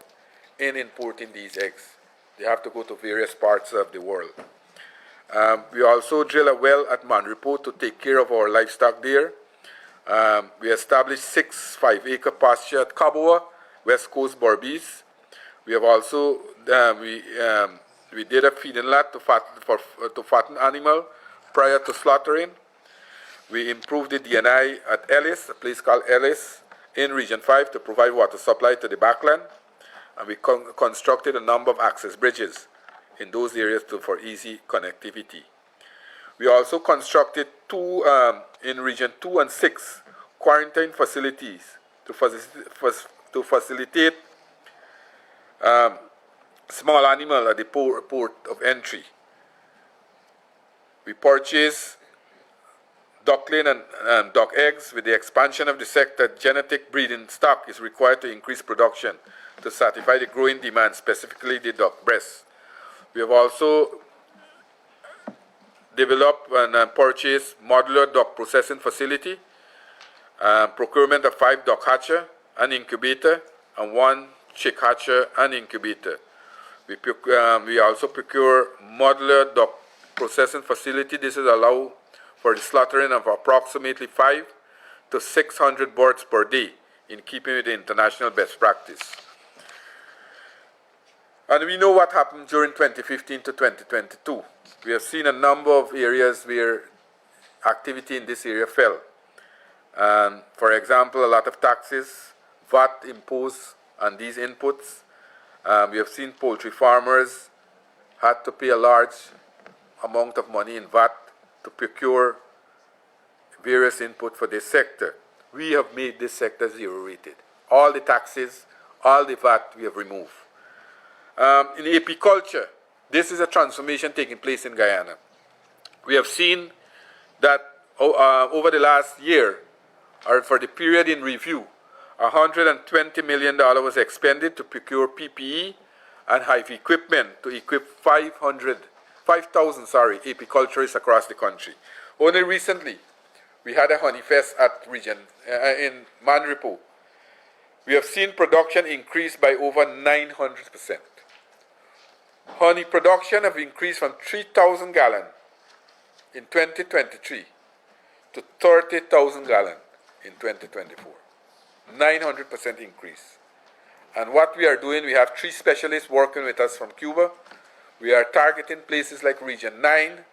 in importing these eggs. They have to go to various parts of the world. We also drill a well at Manripo to take care of our livestock there. We established 6 5-acre pasture at Kaboa, West Coast Berbice. We have also we did a feeding lot to fatten animal prior to slaughtering. We improved the DNI at Ellis, a place called Ellis, in Region 5 to provide water supply to the backland. And we constructed a number of access bridges in those areas for easy connectivity. We also constructed 2 in Region 2 and 6 quarantine facilities to facilitate small animal at the port of entry. We purchased duckling and duck eggs. With the expansion of the sector, genetic breeding stock is required to increase production to satisfy the growing demand, specifically the duck breasts. We have also developed and purchased modular duck processing facility, procurement of 5 duck hatcher and incubator, and 1 chick hatcher and incubator. We also procure modular duck processing facility. This is allow for the slaughtering of approximately 500 to 600 birds per day, in keeping with the international best practice. And we know what happened during 2015 to 2022. We have seen a number of areas where activity in this area fell. For example, a lot of taxes, VAT imposed on these inputs. We have seen poultry farmers had to pay a large amount of money in VAT to procure various input for this sector. We have made this sector zero rated. All the taxes, all the VAT we have removed. In apiculture, this is a transformation taking place in Guyana. We have seen that over the last year, or for the period in review, $120 million was expended to procure PPE and hive equipment to equip 5,000 apiculturists across the country. Only recently, we had a honey fest at in Manripo. We have seen production increase by over 900%. Honey production have increased from 3,000 gallons in 2023 to 30,000 gallons in 2024. 900% increase. And what we are doing, we have 3 specialists working with us from Cuba. We are targeting places like Region 9,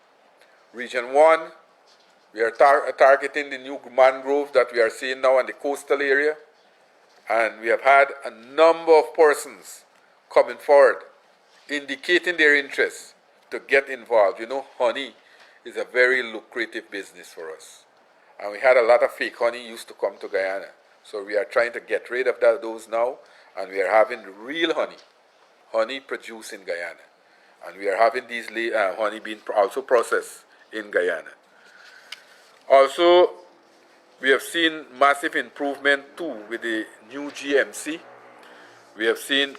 Region 1. We are targeting the new mangrove that we are seeing now in the coastal area. And we have had a number of persons coming forward, indicating their interest to get involved. You know, honey is a very lucrative business for us. And we had a lot of fake honey used to come to Guyana. So we are trying to get rid of those now, and we are having real honey produced in Guyana. And we are having these honey being also processed in Guyana. Also, we have seen massive improvement too with the new GMC. We have seen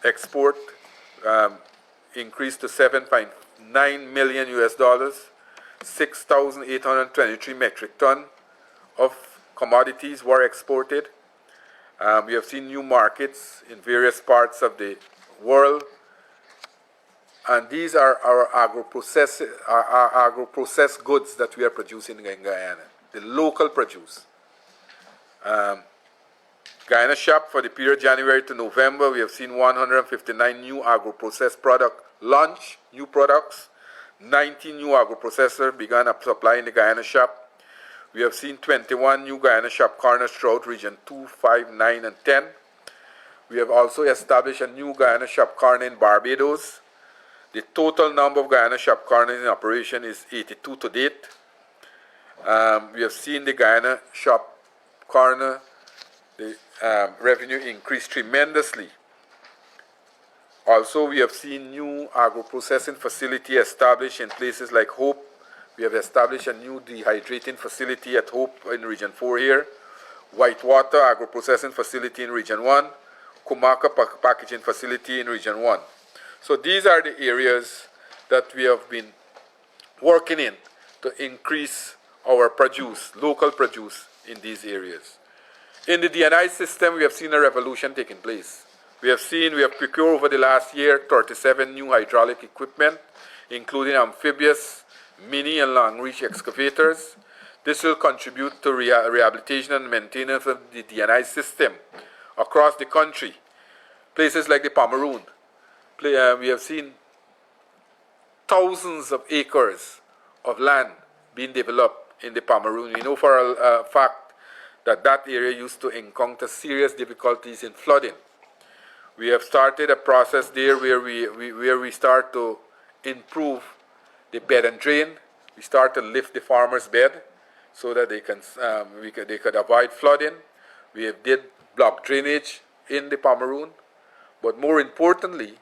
export increase to $7.9 million US, 6,823 metric ton of commodities were exported. We have seen new markets in various parts of the world. And these are our agro-processed goods that we are producing in Guyana, the local produce. Guyana shop for the period January to November, we have seen 159 new agro-processed product launch, new products. 19 new agro-processors began supplying the Guyana shop. We have seen 21 new Guyana shop corners throughout Region 2, 5, 9, and 10. We have also established a new Guyana shop corner in Barbados. The total number of Guyana shop corners in operation is 82 to date. We have seen the Guyana shop corner, the revenue increase tremendously. Also, we have seen new agro-processing facility established in places like Hope. We have established a new dehydrating facility at Hope in Region 4 here. Whitewater agro-processing facility in Region 1. 𝐘𝐞𝐚𝐫 packaging facility in Region 1. So these are the areas that we have been working in to increase our produce, local produce in these areas. In the D&I system, we have seen a revolution taking place. We have procured over the last year 37 new hydraulic equipment, including amphibious, mini and long reach excavators. This will contribute to rehabilitation and maintenance of the D&I system across the country. Places like the Pomeroon, we have seen thousands of acres of land being developed in the Pomeroon. We know for a fact that that area used to encounter serious difficulties in flooding. We have started a process there where we start to improve the bed and drain. We start to lift the farmer's bed so that they could avoid flooding. We have did block drainage in the Pomeroon, but more importantly,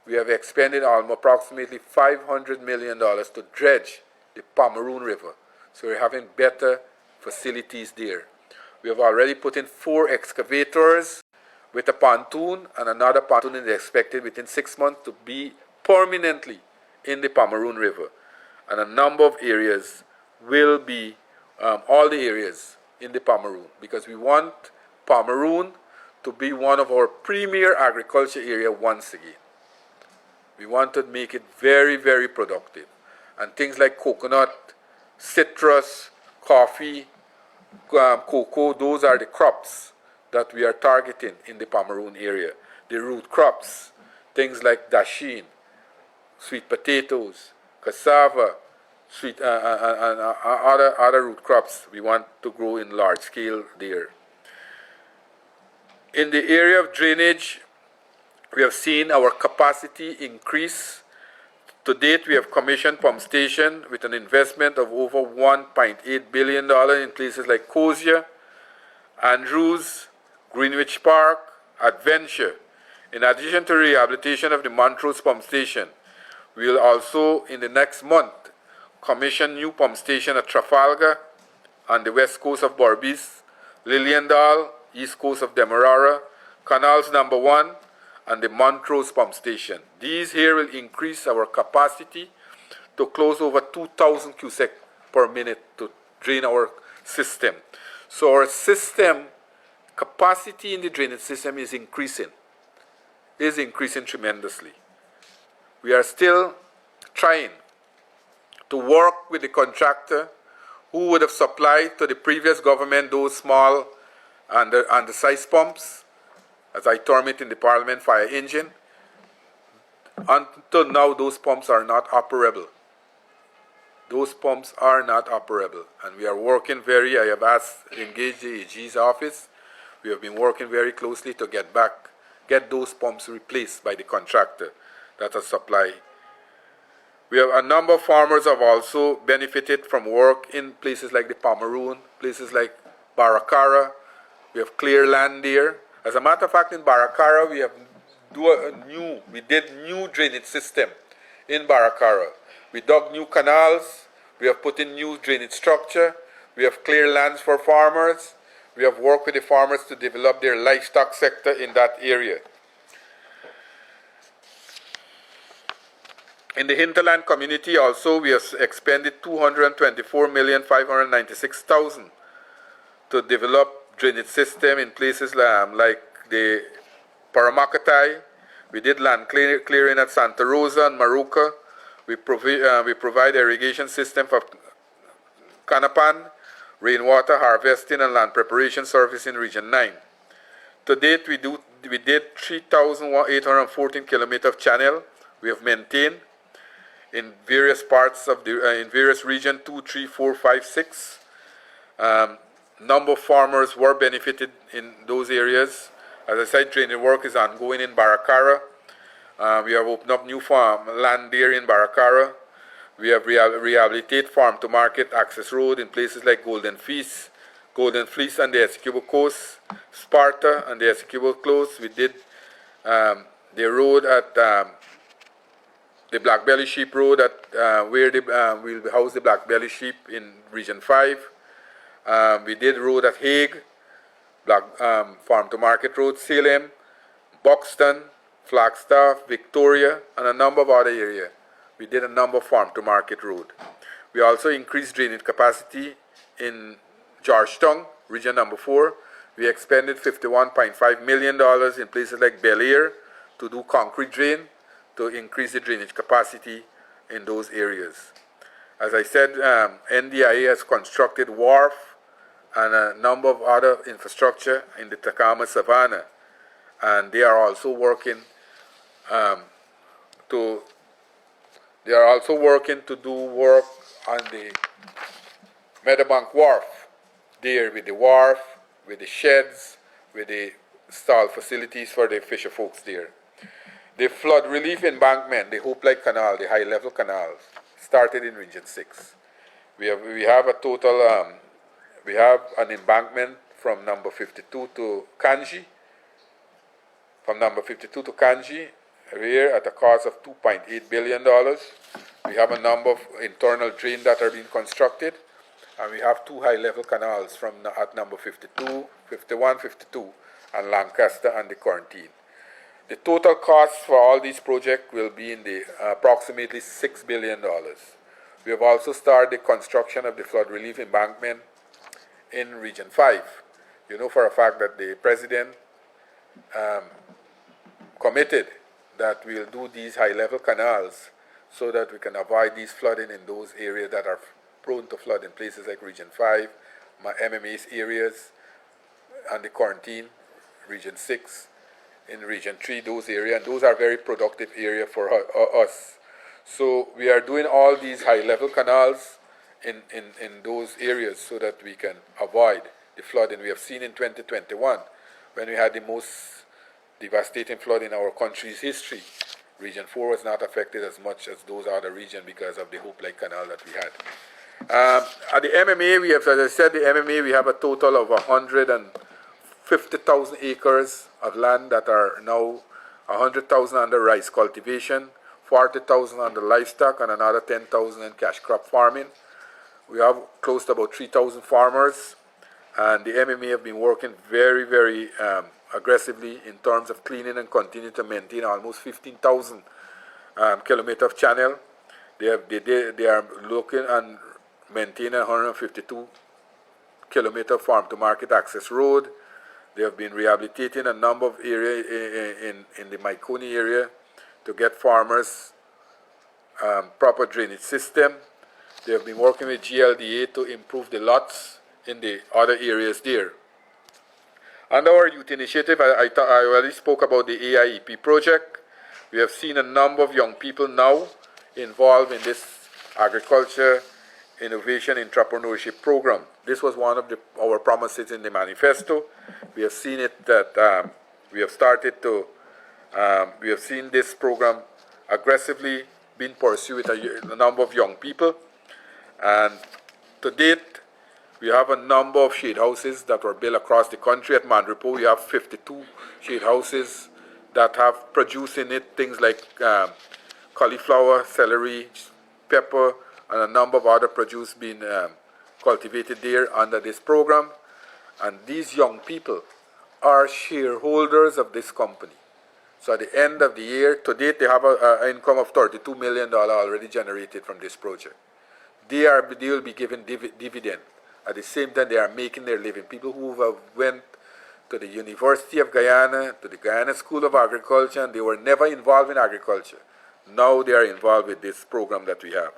we have expended approximately $500 million to dredge the Pomeroon River. So we're having better facilities there. We have already put in 4 excavators with a pontoon, and another pontoon is expected within 6 months to be permanently in the Pomeroon River. And a number of areas will be, all the areas in the Pomeroon, because we want Pomeroon to be one of our premier agriculture area once again. We want to make it very, very productive. And things like coconut, citrus, coffee, cocoa, those are the crops that we are targeting in the Pomeroon area. The root crops, things like dasheen, sweet potatoes, cassava, sweet and other root crops we want to grow in large scale there. In the area of drainage, we have seen our capacity increase. To date, we have commissioned pump station with an investment of over $1.8 billion in places like 𝐘𝐞𝐚𝐫, Andrews, Greenwich Park, Adventure. In addition to rehabilitation of the Montrose pump station, we will also, in the next month, commission new pump station at Trafalgar on the west coast of Berbice, Liliendal, east coast of Demerara, Canals number 1, and the Montrose pump station. These here will increase our capacity to close over 2,000 cubic per minute to drain our system. So our system capacity in the drainage system is increasing tremendously. We are still trying to work with the contractor who would have supplied to the previous government those small undersized pumps, as I term it in the Parliament, fire engine. Until now, those pumps are not operable. Those pumps are not operable, and we are working I have engaged the AG's office. We have been working very closely to get those pumps replaced by the contractor that has supplied. We have a number of farmers have also benefited from work in places like the Pomeroon, places like Baracara. We have clear land there. As a matter of fact, in Baracara, we did new drainage system in Baracara. We dug new canals. We have put in new drainage structure. We have clear lands for farmers. We have worked with the farmers to develop their livestock sector in that area. In the hinterland community also, we have expended $224,596,000 to develop drainage system in places like the Paramakatai. We did land clearing at Santa Rosa and Maruca. We provide irrigation system for Canapan, rainwater harvesting and land preparation service in Region 9. To date, we did 3,814 kilometers of channel we have maintained in various parts of in various regions 2, 3, 4, 5, 6. Number of farmers were benefited in those areas. As I said, drainage work is ongoing in Baracara. We have opened up new farm land there in Baracara. We have rehabilitated farm-to-market access road in places like Golden Fleece and the 𝐘𝐶 Coast, Sparta and the 𝐘𝐶 Close. We did the road at the Black Belly Sheep Road at where we'll house the Black Belly Sheep in Region 5. We did road at Hague, Farm-to-Market Road, Salem, Buxton, Flagstaff, Victoria, and a number of other areas. We did a number of farm-to-market road. We also increased drainage capacity in Georgetown, region number 4. We expended $51.5 million in places like Bel Air to do concrete drain to increase the drainage capacity in those areas. As I said, NDIA has constructed wharf and a number of other infrastructure in the Tacoma Savannah, and they are also working to do work on the Meadowbank Wharf, there with the wharf, with the sheds, with the stall facilities for the fisher folks there. The flood relief embankment, the Hope-like Canal, the high-level canals, started in Region 6. We have a total, we have an embankment from number 52 to 𝐾𝐞𝐚𝐫, here at a cost of $2.8 billion. We have a number of internal drains that are being constructed, and we have 2 high-level canals at number 52, 51, 52, and Lancaster and the Quarantine. The total cost for all these projects will be in the approximately $6 billion. We have also started the construction of the flood relief embankment in Region 5. You know for a fact that the President committed that we'll do these high-level canals so that we can avoid these flooding in those areas that are prone to flood in places like Region 5, my MMA's areas, and the Quarantine, Region 6, in Region 3, those areas, and those are very productive areas for us. So we are doing all these high-level canals in those areas so that we can avoid the flooding we have seen in 2021 when we had the most devastating flood in our country's history. Region 4 was not affected as much as those other regions because of the Hope-like Canal that we had. At the MMA, we have, as I said, the MMA, we have a total of 150,000 acres of land that are now 100,000 under rice cultivation, 40,000 under livestock, and another 10,000 in cash crop farming. We have close to about 3,000 farmers, and the MMA have been working very, very aggressively in terms of cleaning and continue to maintain almost 15,000 kilometers of channel. They are looking and maintaining 152 kilometer farm-to-market access road. They have been rehabilitating a number of areas in the Maikoni area to get farmers proper drainage system. They have been working with GLDA to improve the lots in the other areas there. Under our youth initiative, I already spoke about the AIEP project. We have seen a number of young people now involved in this agriculture innovation entrepreneurship program. This was one of our promises in the manifesto. We have seen it that we have seen this program aggressively being pursued with a number of young people. And to date, we have a number of shade houses that were built across the country. At Mandripo, we have 52 shade houses that have produced in it things like cauliflower, celery, pepper, and a number of other produce being cultivated there under this program. And these young people are shareholders of this company. So at the end of the year, to date, they have an income of $32 million already generated from this project. They will be given dividend. At the same time, they are making their living. People who have went to the University of Guyana, to the Guyana School of Agriculture, and they were never involved in agriculture. Now they are involved with this program that we have.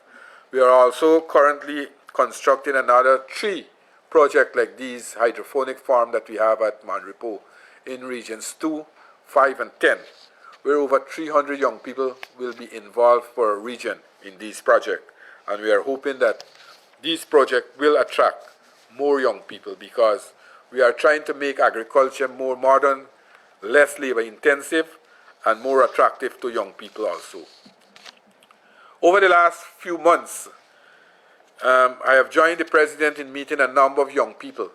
We are also currently constructing another 3 projects like these hydroponic farm that we have at Mandripo in regions 2, 5, and 10, where over 300 young people will be involved for a region in these projects. And we are hoping that these projects will attract more young people, because we are trying to make agriculture more modern, less labor intensive, and more attractive to young people also. Over the last few months, I have joined the President in meeting a number of young people,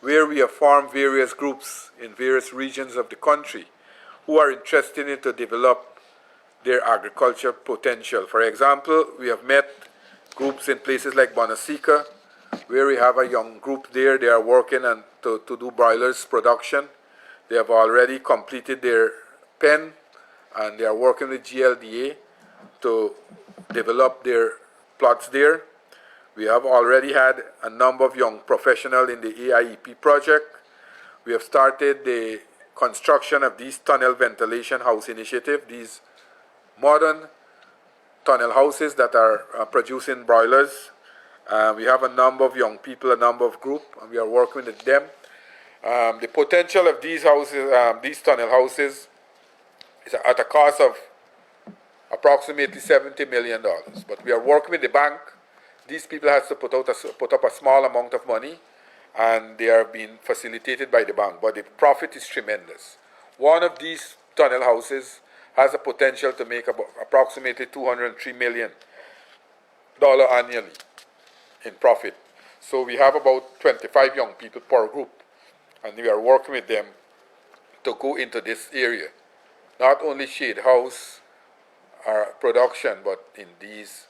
where we have formed various groups in various regions of the country who are interested in to develop their agriculture potential. For example, we have met groups in places like Bonasika, where we have a young group there. They are working to do broilers production. They have already completed their pen, and they are working with GLDA to develop their plots there. We have already had a number of young professionals in the AIEP project. We have started the construction of these tunnel ventilation house initiative, these modern tunnel houses that are producing broilers. We have a number of young people, a number of groups, and we are working with them. The potential of these houses, these tunnel houses, is at a cost of approximately $70 million. But we are working with the bank. These people have to put up a small amount of money, and they are being facilitated by the bank. But the profit is tremendous. One of these tunnel houses has a potential to make about approximately $203 million annually in profit. So we have about 25 young people per group, and we are working with them to go into this area. Not only shade house production, but in these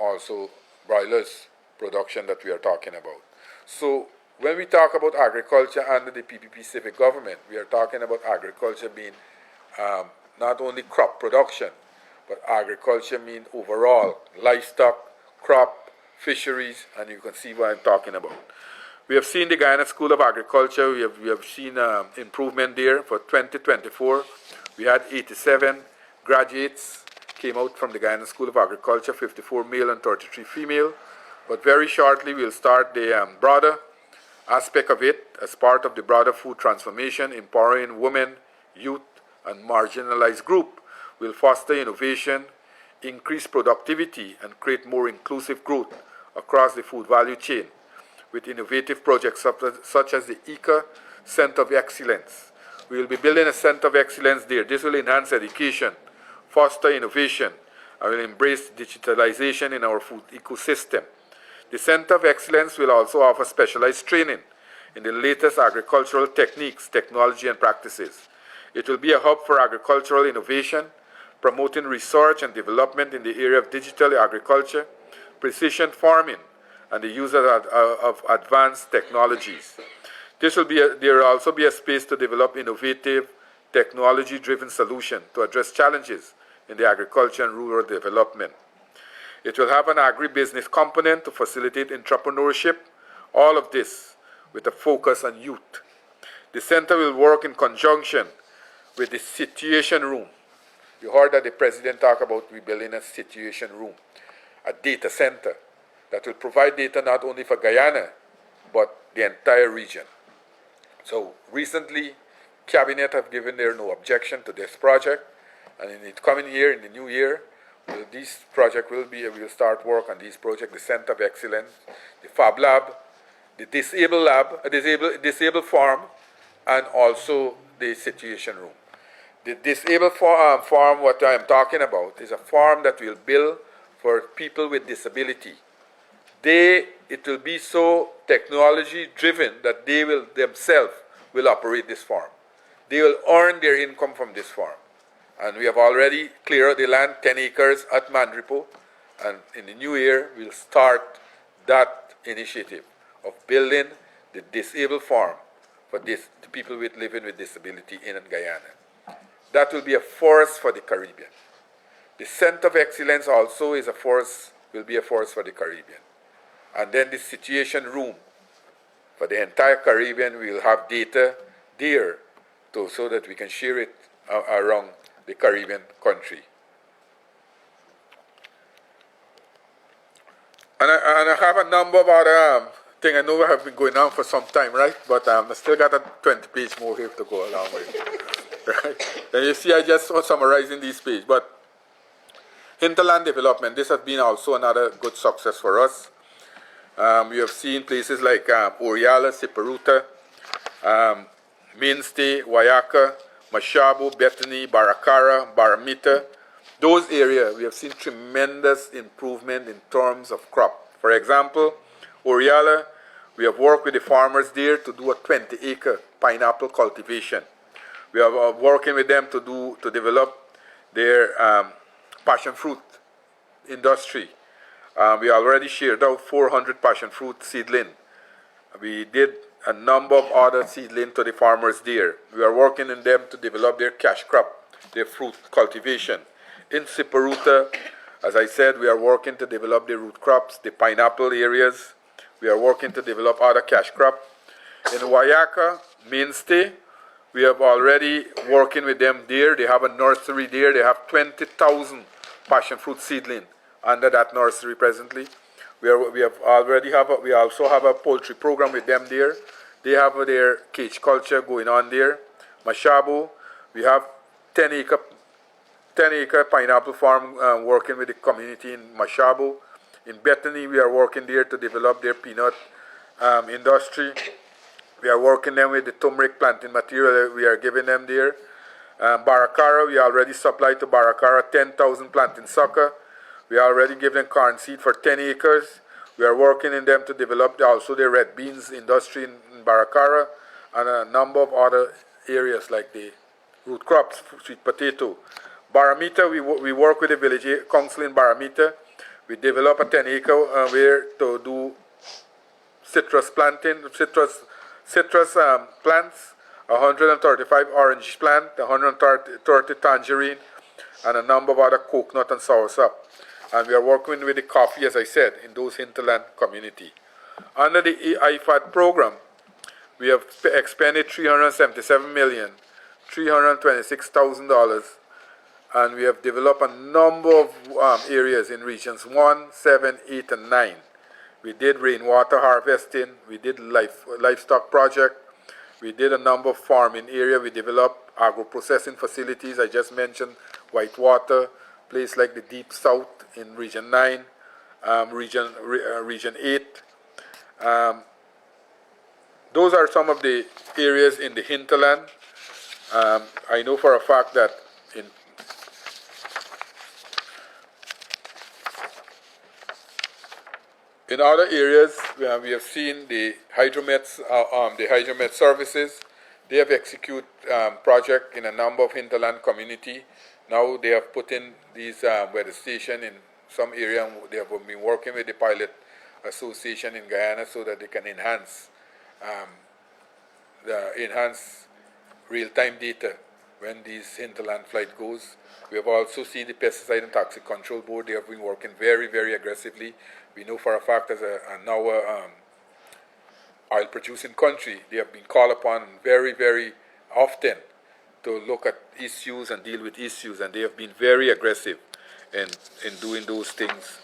also broilers production that we are talking about. So when we talk about agriculture under the PPP civic government, we are talking about agriculture being not only crop production, but agriculture means overall livestock, crop, fisheries, and you can see what I'm talking about. We have seen the Guyana School of Agriculture. We have seen improvement there. For 2024, we had 87 graduates came out from the Guyana School of Agriculture, 54 male and 33 female. But very shortly, we'll start the broader aspect of it as part of the broader food transformation, empowering women, youth, and marginalized group. Will foster innovation, increase productivity, and create more inclusive growth across the food value chain with innovative projects such as the ICA Center of Excellence. We will be building a Center of Excellence there. This will enhance education, foster innovation, and will embrace digitalization in our food ecosystem. The Center of Excellence will also offer specialized training in the latest agricultural techniques, technology, and practices. It will be a hub for agricultural innovation, promoting research and development in the area of digital agriculture, precision farming, and the use of advanced technologies. There will also be a space to develop innovative, technology-driven solutions to address challenges in the agriculture and rural development. It will have an agribusiness component to facilitate entrepreneurship, all of this with a focus on youth. The center will work in conjunction with the Situation Room. You heard that the President talk about rebuilding a Situation Room, a data center, that will provide data not only for Guyana, but the entire region. So recently, Cabinet have given their no objection to this project, and in the coming year, in the new year, this project we will start work on these projects, the Center of Excellence, the Fab Lab, the Disabled Lab, disabled farm, and also the Situation Room. The disabled farm, what I am talking about, is a farm that will build for people with disability. It will be so technology driven that they will themselves will operate this farm. They will earn their income from this farm. And we have already cleared the land, 10 acres at Mandripo, and in the new year we'll start that initiative of building the disabled farm for the people living with disability in Guyana. That will be a force for the Caribbean. The Center of Excellence also is will be a force for the Caribbean. And then the Situation Room for the entire Caribbean, we will have data there so that we can share it around the Caribbean country. And I have a number of other things. I know we have been going on for some time, right? But I still got a 20-page more here to go along with. Right? And you see, I just summarizing these pages. But hinterland development, this has been also another good success for us. We have seen places like Oriala, Siparuta, Mainstay, Wayaka, Mashabo, Bethany, Baracara, Baramita. Those areas, we have seen tremendous improvement in terms of crop. For example, Oriala, we have worked with the farmers there to do a 20-acre pineapple cultivation. We are working with them to develop their passion fruit industry. We already shared out 400 passion fruit seedling. We did a number of other seedling to the farmers there. We are working in them to develop their cash crop, their fruit cultivation. In Siparuta, as I said, we are working to develop the root crops, the pineapple areas. We are working to develop other cash crop. In Wayaka, Mainstay, we have already working with them there. They have a nursery there. They have 20,000 passion fruit seedling under that nursery presently. We also have a poultry program with them there. They have their cage culture going on there. Mashabo, we have 10-acre pineapple farm working with the community in Mashabo. In Bethany, we are working there to develop their peanut industry. We are working them with the turmeric planting material that we are giving them there. Baracara, we already supplied to Baracara 10,000 planting sucker. We are already giving them corn seed for 10 acres. We are working in them to develop also the red beans industry in Baracara and a number of other areas like the root crops, sweet potato. Baramita, we work with the village council in Baramita. We develop a 10-acre where to do citrus planting, citrus plants, 135 orange plant, 130 tangerine, and a number of other coconut and soursop. And we are working with the coffee, as I said, in those hinterland community. Under the IFAD program, we have expended $377,326,000, and we have developed a number of areas in regions 1, 7, 8, and 9. We did rainwater harvesting, we did livestock project, we did a number of farming area, we developed agro-processing facilities. I just mentioned Whitewater, place like the Deep South in Region 9, Region 8. Those are some of the areas in the hinterland. I know for a fact that in other areas, we have seen the hydromet services. They have executed project in a number of hinterland community. Now they have put in these weather station in some area, and they have been working with the pilot association in Guyana so that they can enhance real-time data when these hinterland flight goes. We have also seen the Pesticide and Toxic Control Board. They have been working very, very aggressively. We know for a fact as now oil-producing country, they have been called upon very, very often to look at issues and deal with issues, and they have been very aggressive in doing those things.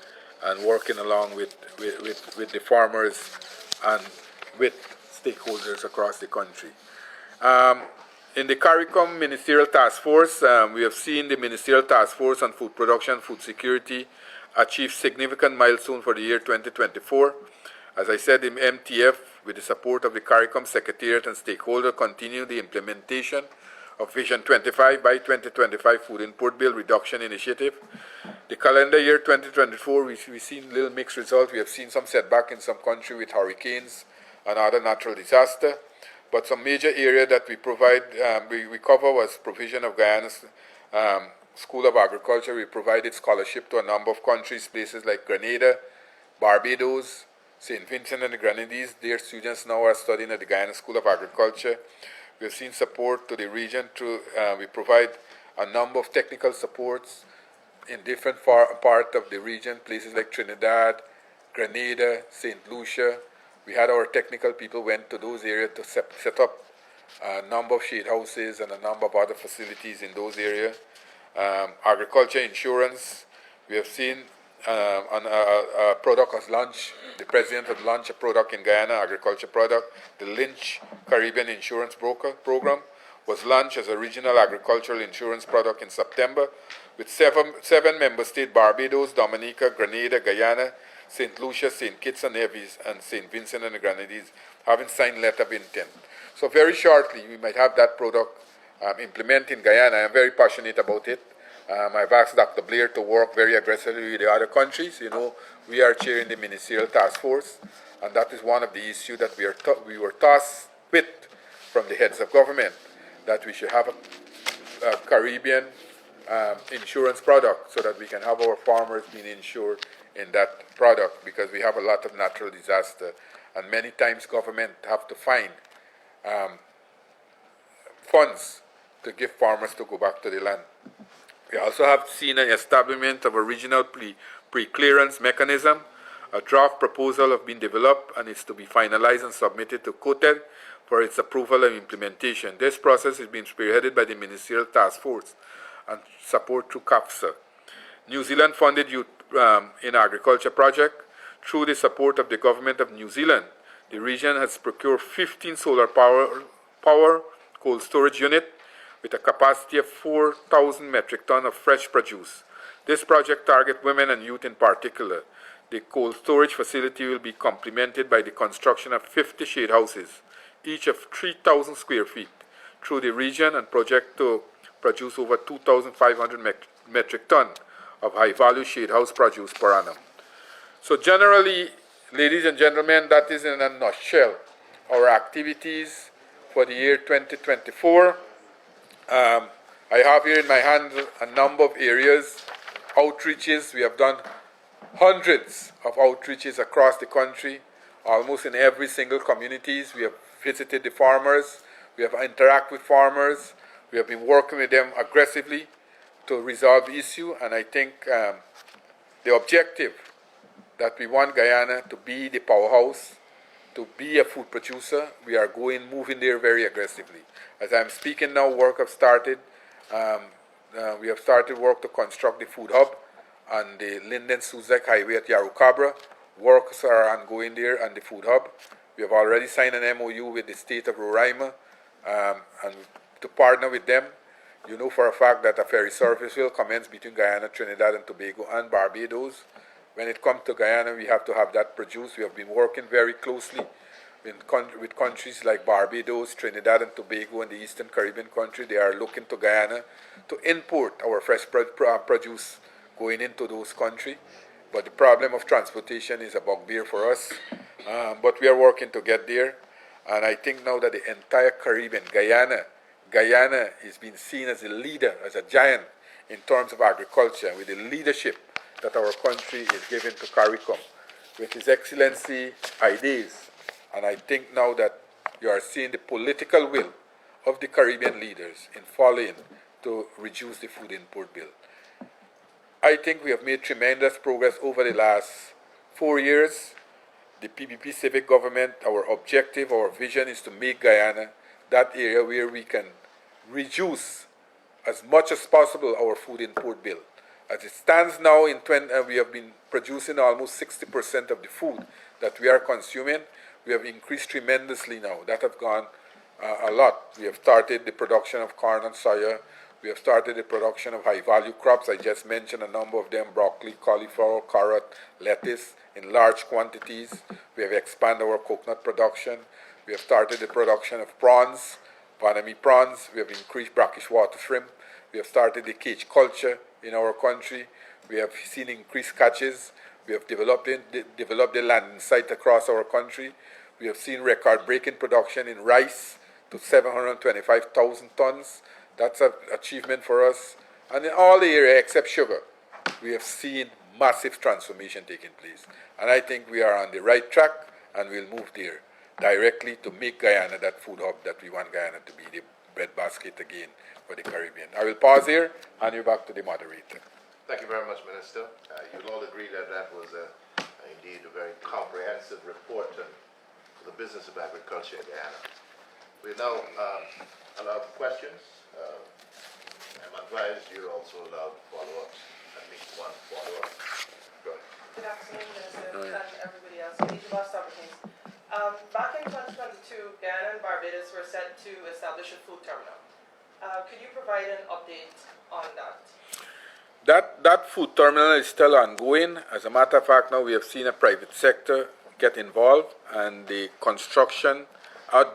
and working along with the farmers and with stakeholders across the country. In the CARICOM Ministerial Task Force, we have seen the Ministerial Task Force on Food Production and Food Security achieve significant milestone for the year 2024. As I said, the MTF, with the support of the CARICOM Secretariat and stakeholder, continue the implementation of Vision 25 by 2025 Food Import Bill Reduction Initiative. The calendar year 2024, we've seen little mixed results. We have seen some setback in some country with hurricanes and other natural disaster. But some major area that we provide, we cover was provision of Guyana's School of Agriculture. We provided scholarship to a number of countries, places like Grenada, Barbados, St. Vincent and the Grenadines. Their students now are studying at the Guyana School of Agriculture. We have seen support to the region through, we provide a number of technical supports in different parts of the region, places like Trinidad, Grenada, St. Lucia. We had our technical people went to those areas to set up a number of shade houses and a number of other facilities in those areas. Agriculture insurance, we have seen a product was launched. The president had launched a product in Guyana, agriculture product. The Lynch Caribbean Insurance Broker Program was launched as a regional agricultural insurance product in September, with seven member states: Barbados, Dominica, Grenada, Guyana, St. Lucia, St. Kitts and Nevis, and St. Vincent and the Grenadines having signed letter of intent. So very shortly, we might have that product implemented in Guyana. I'm very passionate about it. I've asked Dr. Blair to work very aggressively with the other countries. You know, we are chairing the Ministerial Task Force, and that is one of the issues that we were tasked with from the heads of government, that we should have a Caribbean insurance product so that we can have our farmers being insured in that product, because we have a lot of natural disaster, and many times government have to find funds to give farmers to go back to the land. We also have seen an establishment of a regional pre-clearance mechanism. A draft proposal has been developed and is to be finalized and submitted to COTED for its approval and implementation. This process is being spearheaded by the Ministerial Task Force and support through CAFSA. New Zealand funded Youth in Agriculture project. Through the support of the government of New Zealand, the region has procured 15 solar power cold storage units with a capacity of 4,000 metric tons of fresh produce. This project targets women and youth in particular. The cold storage facility will be complemented by the construction of 50 shade houses, each of 3,000 square feet, through the region, and project to produce over 2,500 metric tons of high-value shade house produce per annum. So generally, ladies and gentlemen, that is in a nutshell our activities for the year 2024. I have here in my hand a number of areas, outreaches. We have done hundreds of outreaches across the country, almost in every single communities. We have visited the farmers. We have interacted with farmers. We have been working with them aggressively to resolve the issue. And I think the objective that we want Guyana to be the powerhouse, to be a food producer, we are moving there very aggressively. As I'm speaking now, work have started. We have started work to construct the food hub on the Linden-Suzac Highway at Yarukabra. Works are ongoing there on the food hub. We have already signed an MOU with the state of Roraima and to partner with them. You know for a fact that a ferry service will commence between Guyana, Trinidad and Tobago and Barbados. When it comes to Guyana, we have to have that produced. We have been working very closely with countries like Barbados, Trinidad and Tobago, and the Eastern Caribbean country. They are looking to Guyana to import our fresh produce going into those countries. But the problem of transportation is a bugbear for us. But we are working to get there. And I think now that the entire Caribbean, Guyana is being seen as a leader, as a giant in terms of agriculture, with the leadership that our country is giving to CARICOM, with His Excellency ideas. And I think now that you are seeing the political will of the Caribbean leaders in following to reduce the food import bill. I think we have made tremendous progress over the last 4 years. The PPP civic government, our objective, our vision is to make Guyana that area where we can reduce as much as possible our food import bill. As it stands now, we have been producing almost 60% of the food that we are consuming. We have increased tremendously now. That has gone a lot. We have started the production of corn and soya. We have started the production of high-value crops. I just mentioned a number of them: broccoli, cauliflower, carrot, lettuce, in large quantities. We have expanded our coconut production. We have started the production of prawns, Panama prawns. We have increased brackish water shrimp. We have started the cage culture in our country. We have seen increased catches. We have developed the landing site across our country. We have seen record-breaking production in rice to 725,000 tons. That's an achievement for us. And in all the area except sugar, we have seen massive transformation taking place. And I think we are on the right track, and we'll move there directly to make Guyana that food hub that we want Guyana to be, the breadbasket again for the Caribbean. I will pause here, hand you back to the moderator. Thank you very much, Minister. You'll all agree that that was indeed a very comprehensive report on the business of agriculture in Guyana. We now allow for questions. I'm advised you're also allowed follow-ups, at least one follow-up. Go ahead. Good afternoon, Minister, and everybody else. Livestock, please. Back in 2022, Guyana and Barbados were set to establish a food terminal. Could you provide an update on that? That food terminal is still ongoing. As a matter of fact, now we have seen a private sector get involved, and the construction at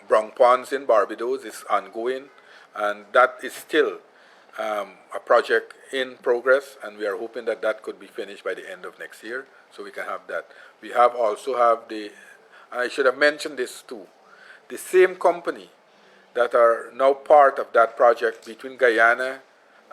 Brown Ponds in Barbados is ongoing, and that is still a project in progress, and we are hoping that that could be finished by the end of next year, so we can have that. We also have and I should have mentioned this too, the same company that are now part of that project between Guyana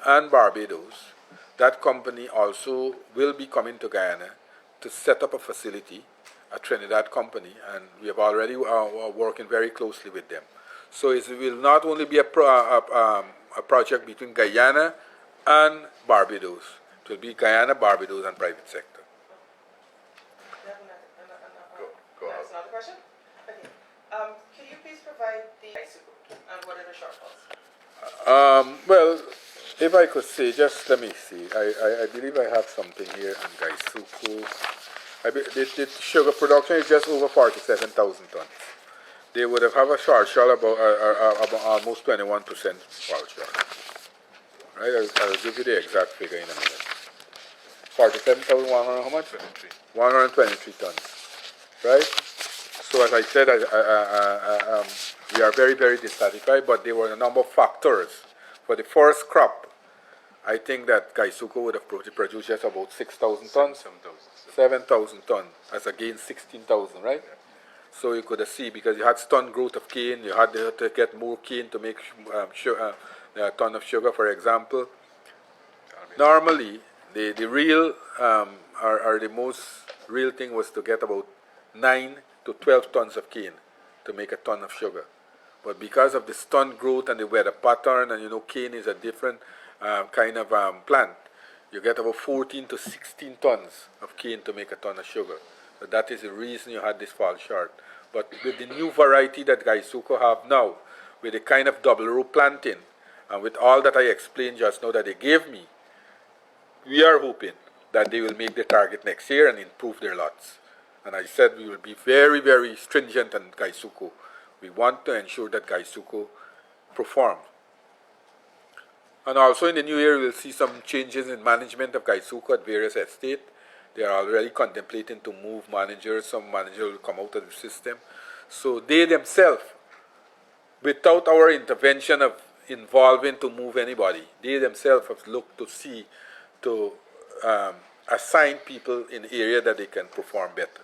and Barbados. That company also will be coming to Guyana to set up a facility, a Trinidad company, and we have already working very closely with them. So it will not only be a project between Guyana and Barbados. It will be Guyana, Barbados, and private sector. Go That's another question? Okay. Can you please provide the 𝐘𝐞𝐚 and what are the shortfalls? Well, if I could say, just let me see. I believe I have something here on 𝐘𝐞𝐚. The sugar production is just over 47,000 tons. They would have a shortfall about almost 21% shortfall. Right? I'll give you the exact figure in a minute. 47,100, how much? 123 tons. Right? So as I said, we are very, very dissatisfied, but there were a number of factors. For the first crop, I think that 𝐘𝐞𝐚 would have produced just about 6,000 tons. 7,000 tons, as against 16,000, right? Yeah. So you could see, because you had stunt growth of cane, you had to get more cane to make a ton of sugar, for example. Normally, the real, or the most real thing was to get about 9 to 12 tons of cane to make a ton of sugar. But because of the stunt growth and the weather pattern, and cane is a different kind of plant, you get about 14 to 16 tons of cane to make a ton of sugar. So that is the reason you had this fall short. But with the new variety that 𝐘𝐞𝐚 have now, with the kind of double row planting, and with all that I explained just now that they gave me, we are hoping that they will make the target next year and improve their lots. And I said we will be very, very stringent on 𝐘𝐞𝐚. We want to ensure that 𝐘𝐞𝐚 perform. And also in the new year, we'll see some changes in management of 𝐘𝐞𝐚 at various estates. They are already contemplating to move managers. Some managers will come out of the system. So they themselves, without our intervention of involving to move anybody, they themselves have looked to see, to assign people in the area that they can perform better.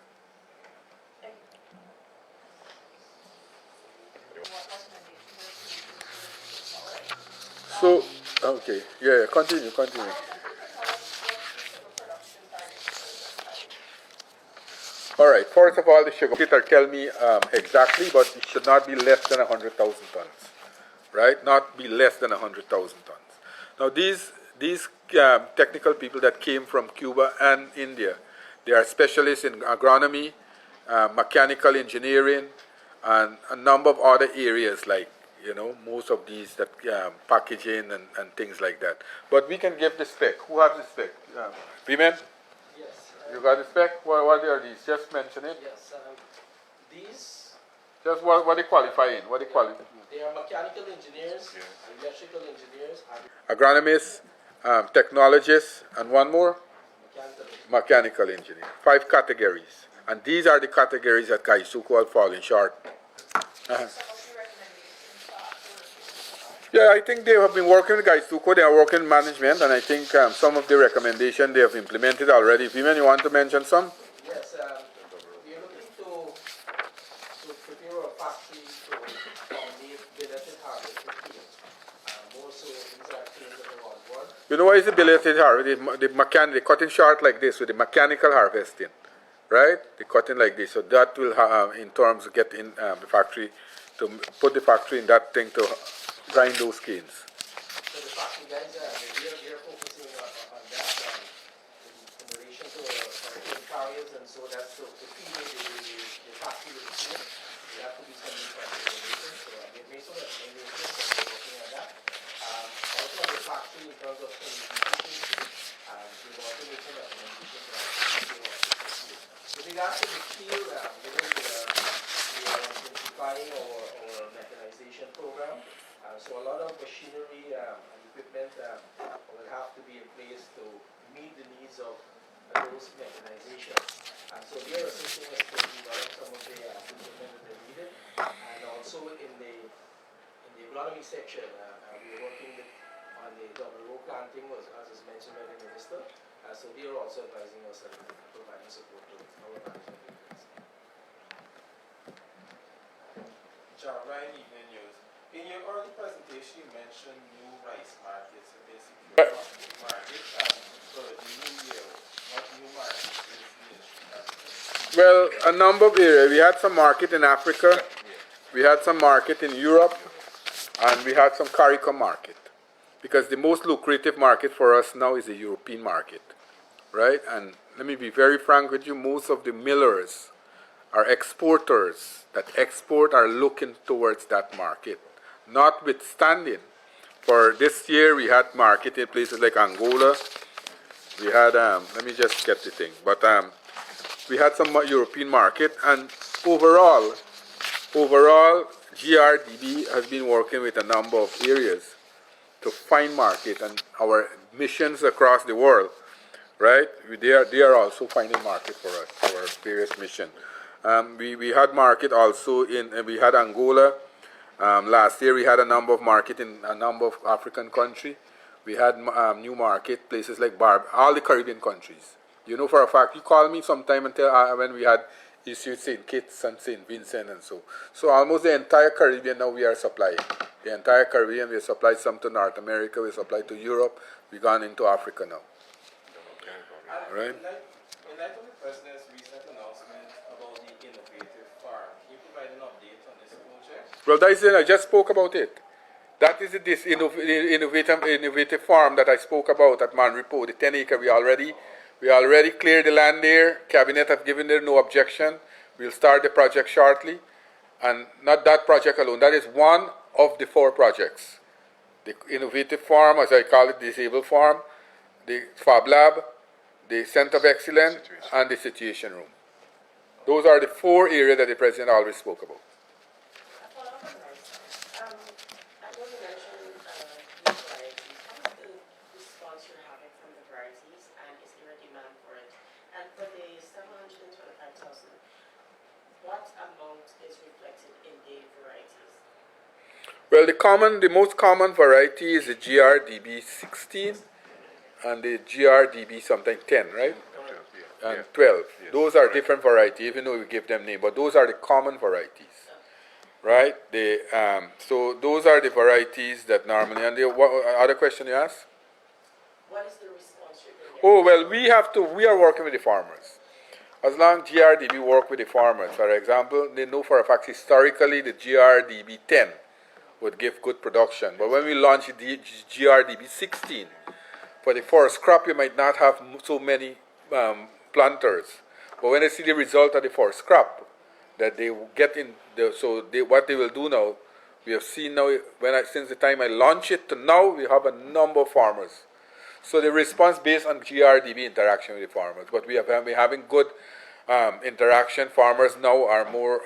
So, okay, yeah, continue. All right, first of all, the sugar Peter tell me exactly, but it should not be less than 100,000 tons, right? Not be less than 100,000 tons. Now, these technical people that came from Cuba and India, they are specialists in agronomy, mechanical engineering, and a number of other areas like you know, most of these that packaging and things like that. But we can give the spec. Who has the spec? Women? Yes. You got the spec? What are these? Just mention it. Yes. These. Just what they qualify in. What they qualify. They are mechanical engineers, electrical engineers, Agronomists, technologists, and one more? mechanical engineers. Mechanical engineer. 5 categories. And these are the categories that 𝐘𝐞𝐚𝐫 are falling short. Yeah, I think they have been working with 𝐘𝐞𝐚𝐫. They are working in management, and I think some of the recommendations they have implemented already. Women, you want to mention some? Yes, we are looking to prepare a factory to accommodate belated harvesting fields. More so, these are things that are on board. You know what is the belated harvesting? The cutting short like this with the mechanical harvesting, right? The cutting like this. So that will, in terms of get in the factory, to put the factory in that thing to grind those canes. So the factory guys, we are focusing on that in relation to cane carriers, and so that's to feed the factory with the cane. There have to be some new regulations. So they've made some recommendations, and we're working on that. Also on the factory in terms of efficiency, we want to make some recommendations on with regards to the field, given we are intensifying our mechanization program. So a lot of machinery and equipment will have to be in place to meet the needs of those mechanizations. So they are assisting us to develop some of the equipment that are needed. And also in the agronomy section, we are working on the double row planting, as is mentioned by the minister. So they are also advising us and providing support to our management agencies. Ryan, Evening News. In your early presentation, you mentioned new rice markets, so basically markets, and for the new year, what new markets is the industry? Well, a number of areas. We had some market in Africa, we had some market in Europe, and we had some CARICOM market. Because the most lucrative market for us now is the European market, right? And let me be very frank with you, most of the millers are exporters that export are looking towards that market. Notwithstanding, for this year we had market in places like Angola. We had, let me just get the thing, but we had some European market, and overall, GRDB has been working with a number of areas to find market, and our missions across the world, right? They are also finding market for us, our various missions. We had market also we had Angola. Last year we had a number of market in a number of African countries. We had new market places like all the Caribbean countries. You know for a fact, you call me sometime and tell when we had issues St. Kitts and St. Vincent and so. So almost the entire Caribbean now we are supplying. The entire Caribbean, we supplied some to North America, we supplied to Europe, we've gone into Africa now. Right? In light of the President's recent announcement about the innovative farm, can you provide an update on this project? Well, that is it. I just spoke about it. That is this innovative farm that I spoke about at Manripo, the 10-acre. We already cleared the land there. Cabinet have given there no objection. We'll start the project shortly. And not that project alone. That is one of the 4 projects. The innovative farm, as I call it, disabled farm, the Fab Lab, the Center of Excellence, and the Situation Room. Those are the 4 areas that the President always spoke about. Well, the most common variety is the GRDB 16 and the GRDB sometimes 10, right? And 12. Yes. Those are different varieties, even though we give them name, but those are the common varieties, right? So those are the varieties that normally. And the other question you asked? What is the response you're getting? Oh well, we are working with the farmers. As long as GRDB work with the farmers, for example, they know for a fact historically the GRDB 10 would give good production. But when we launch the GRDB 16, for the first crop you might not have so many planters. But when they see the result of the first crop, that they get in, what they will do now, We have seen now, since the time I launched it to now, we have a number of farmers. So the response based on GRDB interaction with the farmers, but we're having good interaction. Farmers now are more,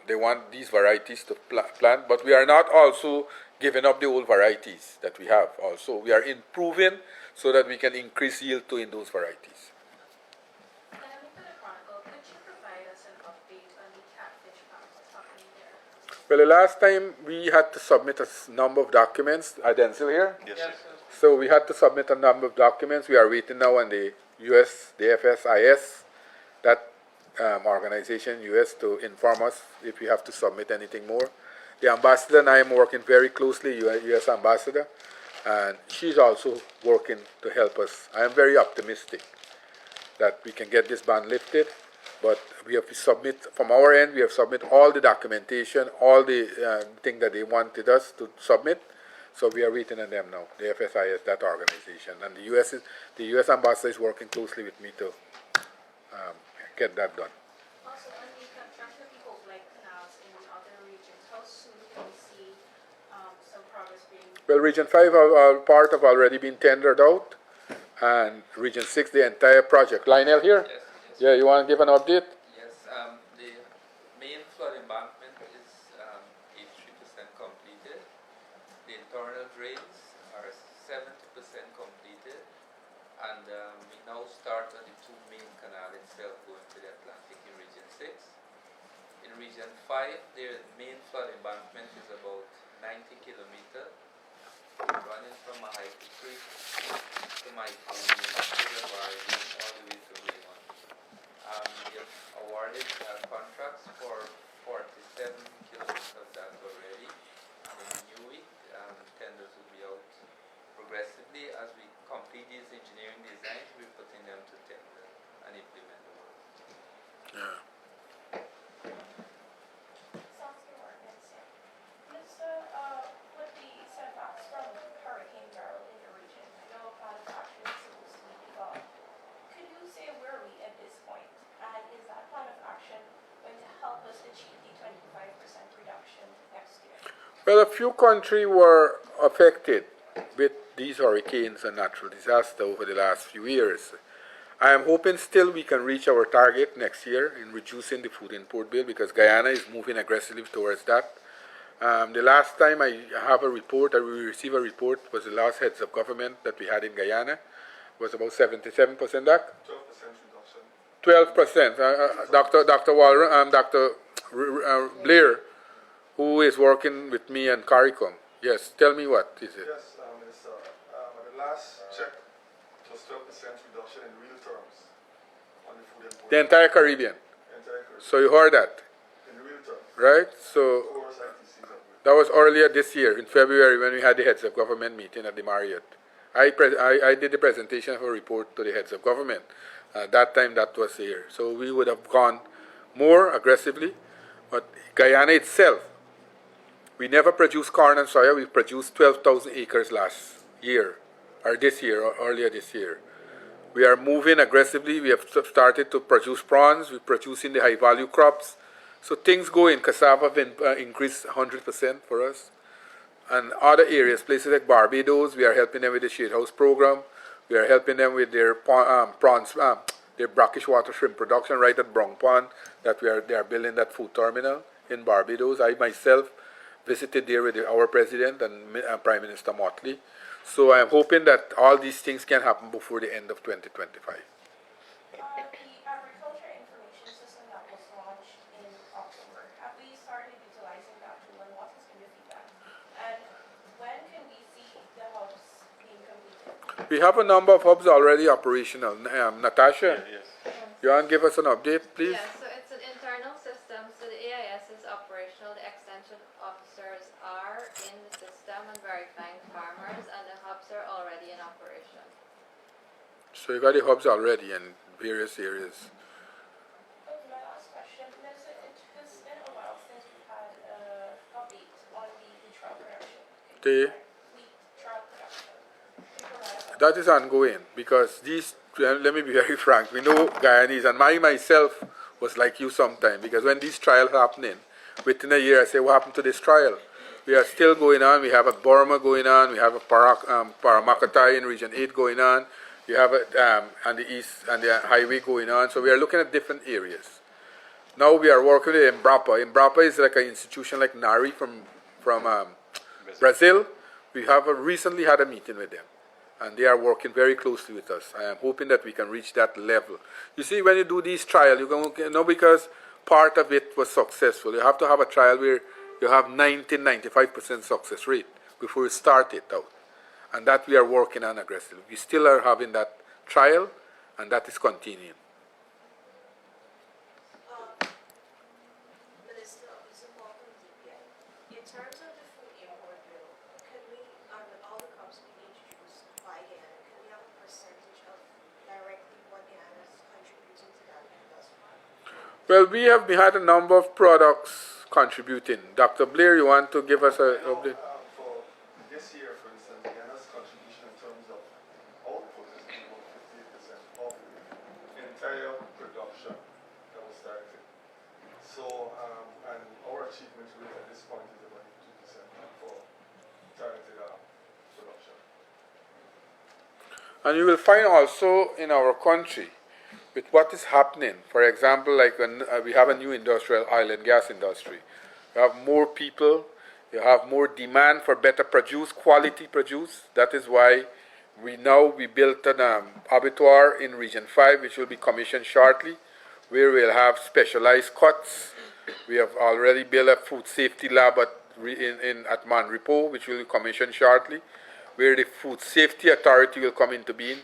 they want these varieties to plant, but we are not also giving up the old varieties that we have. Also, we are improving so that we can increase yield too in those varieties. For the Chronicle, could you provide us an update on the catfish farm? What's happening there? Well, the last time we had to submit a number of documents. Are they still here? Yes, sir. So we had to submit a number of documents. We are waiting now on the US, the FSIS, that organization, US, to inform us if we have to submit anything more. The ambassador and I am working very closely, US ambassador, and she's also working to help us. I am very optimistic that we can get this ban lifted, but we have to submit, from our end, we have submitted all the documentation, all the thing that they wanted us to submit. So we are waiting on them now, the FSIS, that organization. And the US ambassador is working closely with me to get that done. Also, on the construction of the Hope-like canals in the other regions, how soon can we see some progress being? Well, Region 5 part have already been tendered out, and Region 6, the entire project. Lionel here? Yes, yes. Yeah, you want to give an update? Yes, the main flood embankment is 83% completed. The internal drains are 70% completed, and we now start on the two main canal itself going to the Atlantic in Region 6. In Region 5, the main flood embankment is about 90 kilometers, running from Mahaiku Creek to Maipuni, all the way to Raymond. We have awarded contracts for 47 kilometers of that already. And in New Week, tenders will be out progressively. As we complete these engineering designs, we're putting them to tender and implement the work. Yeah. With the setbacks from Hurricane Beryl in the region, I know a plan of action is supposed to be developed. Could you say where are we at this point? And is that plan of action going to help us achieve the 25% reduction next year? Well, a few countries were affected with these hurricanes and natural disaster over the last few years. I am hoping still we can reach our target next year in reducing the food import bill, because Guyana is moving aggressively towards that. The last time I we received a report, was the last heads of government that we had in Guyana, was about 77%, Doc? 12% reduction. 12%. Dr. Blair, who is working with me and CARICOM. Yes, tell me what is it? Yes, Minister. At the last check, it was 12% reduction in real terms on the food import. The entire Caribbean. So you heard that, In real terms. right? So Of course, ITC that way. that was earlier this year, in February, when we had the heads of government meeting at the Marriott. I did the presentation of a report to the heads of government. That time that was here. So we would have gone more aggressively. But Guyana itself, we never produced corn and soya. We produced 12,000 acres last year, or this year, or earlier this year. We are moving aggressively. We have started to produce prawns. We're producing the high-value crops. So things go in. Cassava have increased 100% for us. And other areas, places like Barbados, we are helping them with the Shade House program. We are helping them with their prawns, their brackish water shrimp production right at Brong Pond, that they are building that food terminal in Barbados. I myself visited there with our president and Prime Minister Motley. So I am hoping that all these things can happen before the end of 2025. The agriculture information system that was launched in October, have we started utilizing that tool, and what has been the feedback? And when can we see the hubs being completed? We have a number of hubs already operational. Natasha, Yes. you want to give us an update, please? Yeah, so it's an internal system, so the AIS is operational, the extension officers are in the system and verifying farmers, and the hubs are already in operation. So you got the hubs already in various areas. Okay, my last question. Minister, it has been a while since we've had an update on the trout production. The- Wheat trout production. Can you provide us That is ongoing, because these, let me be very frank, we know Guyanese, and myself was like you sometime, because when these trials happening, within a year I say, what happened to this trial? We are still going on. We have a Burma going on. We have a Paramakatai in Region 8 going on. We have it on the east and the highway going on. So we are looking at different areas. Now we are working with Embrapa. Embrapa is like an institution like NARI from Brazil. We have recently had a meeting with them, and they are working very closely with us. I am hoping that we can reach that level. You see, when you do these trials, you can know because part of it was successful. You have to have a trial where you have 90-95% success rate before you start it out. And that we are working on aggressively. We still are having that trial, and that is continuing. Minister of the support from DPI, in terms of the food import bill, can we, all the crops being introduced by Guyana, can we have a percentage of directly what Guyana is contributing to that industry? Well, we have had a number of products contributing. Dr. Blair, you want to give us an update? For this year, for instance, Guyana's contribution in terms of output is about 58% of the entire production that was started. So, and our achievement rate at this point is about 2% for targeted production. And you will find also in our country, with what is happening, for example, like when we have a new industrial oil and gas industry, you have more people, you have more demand for better produce, quality produce. That is why we built an abattoir in Region 5, which will be commissioned shortly, where we'll have specialized cuts. We have already built a food safety lab at Manripo, which will be commissioned shortly, where the Food Safety Authority will come into being.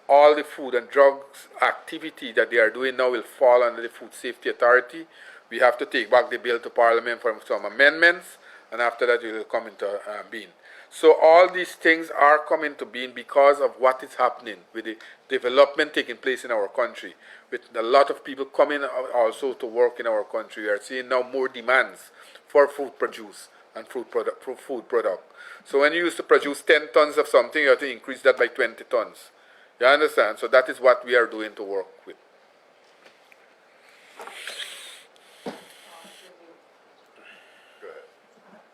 All the food and drugs activity that they are doing now will fall under the Food Safety Authority. We have to take back the bill to Parliament for some amendments, and after that it will come into being. So all these things are coming to being because of what is happening with the development taking place in our country. With a lot of people coming also to work in our country, we are seeing now more demands for food produce and food product. So when you used to produce 10 tons of something, you have to increase that by 20 tons. You understand? So that is what we are doing to work with. Go ahead.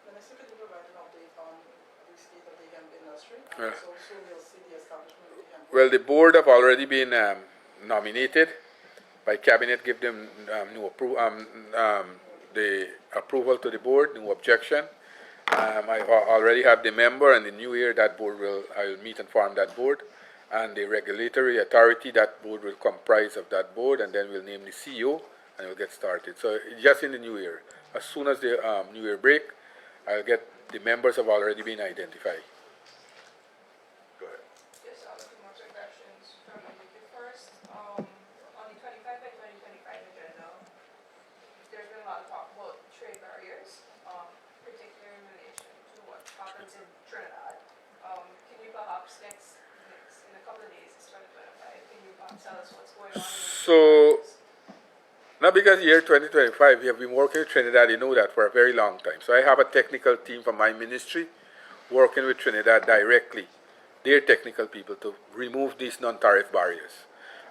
Minister, could you provide an update on the state of the hemp industry? Yeah. So soon we'll see the establishment of the hemp. Well, the board have already been nominated by cabinet, give them the approval to the board, no objection. I already have the member, and the new year that board I will meet and form that board. And the regulatory authority, that board will comprise of that board, and then we'll name the CEO, and we'll get started. So just in the new year, as soon as the new year break, I'll get the members have already been identified. Go ahead. Just a few more questions from you. The first, on the 25 by 2025 agenda, there's been a lot of talk about trade barriers, particularly in relation to what happens in Trinidad. Can you perhaps in a couple of days, it's 2025, can you tell us what's going on? So, now because year 2025, we have been working with Trinidad, you know that, for a very long time. So I have a technical team from my ministry working with Trinidad directly, their technical people, to remove these non-tariff barriers.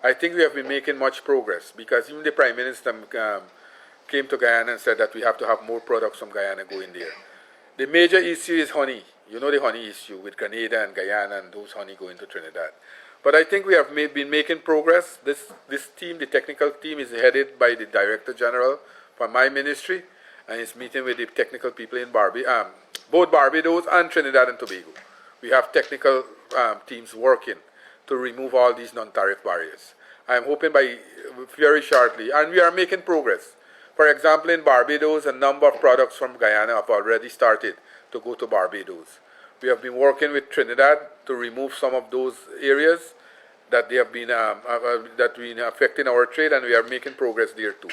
I think we have been making much progress because even the Prime Minister came to Guyana and said that we have to have more products from Guyana going there. The major issue is honey. You know the honey issue with Grenada and Guyana and those honey going to Trinidad. But I think we have been making progress. This team, the technical team, is headed by the Director General from my ministry, and is meeting with the technical people in both Barbados and Trinidad and Tobago. We have technical teams working to remove all these non-tariff barriers. I'm hoping by very shortly, and we are making progress. For example, in Barbados, a number of products from Guyana have already started to go to Barbados. We have been working with Trinidad to remove some of those areas that they have been affecting our trade, and we are making progress there too.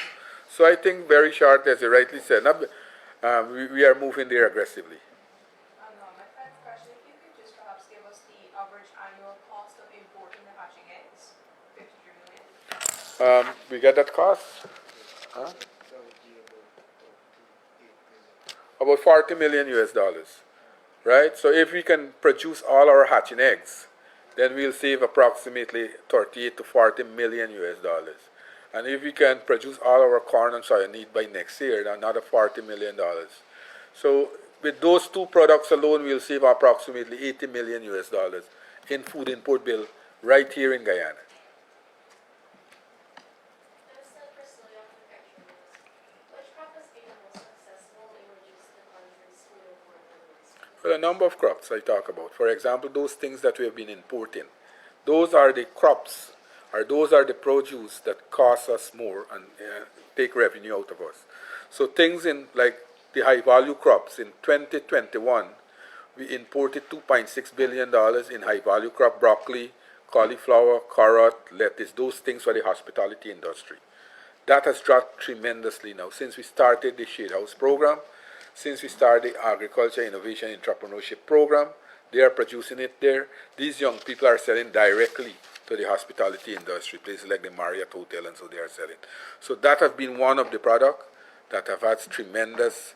So I think very shortly, as you rightly said, we are moving there aggressively. My final question, if you could just perhaps give us the average annual cost of importing the hatching eggs, 53 million. We get that cost? Huh? About 40 million US dollars, right? So if we can produce all our hatching eggs, then we'll save approximately 38 to 40 million US dollars. And if we can produce all our corn and soya need by next year, another $40 million. So with those two products alone, we'll save approximately $80 million in food import bill right here in Guyana. As the personal manufacturers, which crop has been the most successful in reducing the country's food import bills? Well, a number of crops I talk about. For example, those things that we have been importing. Those are the crops, or those are the produce that cost us more and take revenue out of us. So things in like the high value crops in 2021, we imported $2.6 billion in high value crop, broccoli, cauliflower, carrot, lettuce, those things for the hospitality industry. That has dropped tremendously now since we started the Shade House program, since we started the Agriculture Innovation Entrepreneurship program. They are producing it there. These young people are selling directly to the hospitality industry, places like the Marriott Hotel, and so they are selling. So that has been one of the products that have had tremendous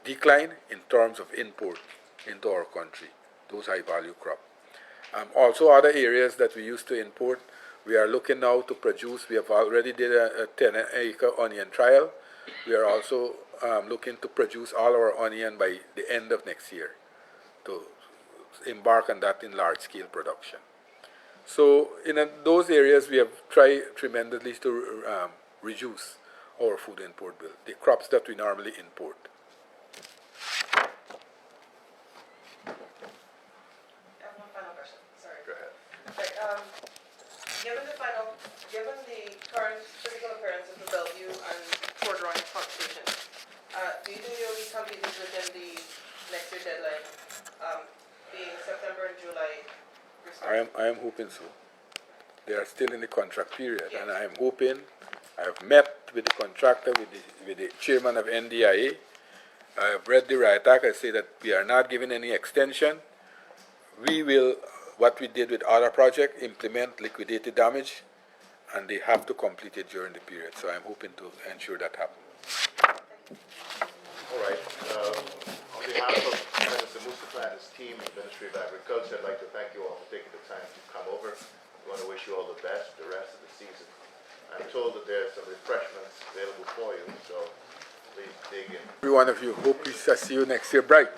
decline in terms of import into our country, those high-value crops. Also, other areas that we used to import, we are looking now to produce. We have already did a 10-acre onion trial. We are also looking to produce all our onion by the end of next year, to embark on that in large-scale production. So in those areas, we have tried tremendously to reduce our food import bill, the crops that we normally import. I have one final question, sorry. Go ahead. Okay, given the current physical appearance of the Bellevue and Port Royal pump station, do you think you'll be completed within the next year deadline, being September and July? I am hoping so. They are still in the contract period, and I am hoping. I have met with the contractor, with the chairman of NDIA. I have read the riot act. I say that we are not giving any extension. We will, what we did with other projects, implement liquidated damage, and they have to complete it during the period. So I'm hoping to ensure that happens. All right. On behalf of Mr. Mustafa and his team in the Ministry of Agriculture, I'd like to thank you all for taking the time to come over. We want to wish you all the best the rest of the season. I'm told that there's some refreshments available for you, so please dig in. Every one of you, hope we see you next year bright.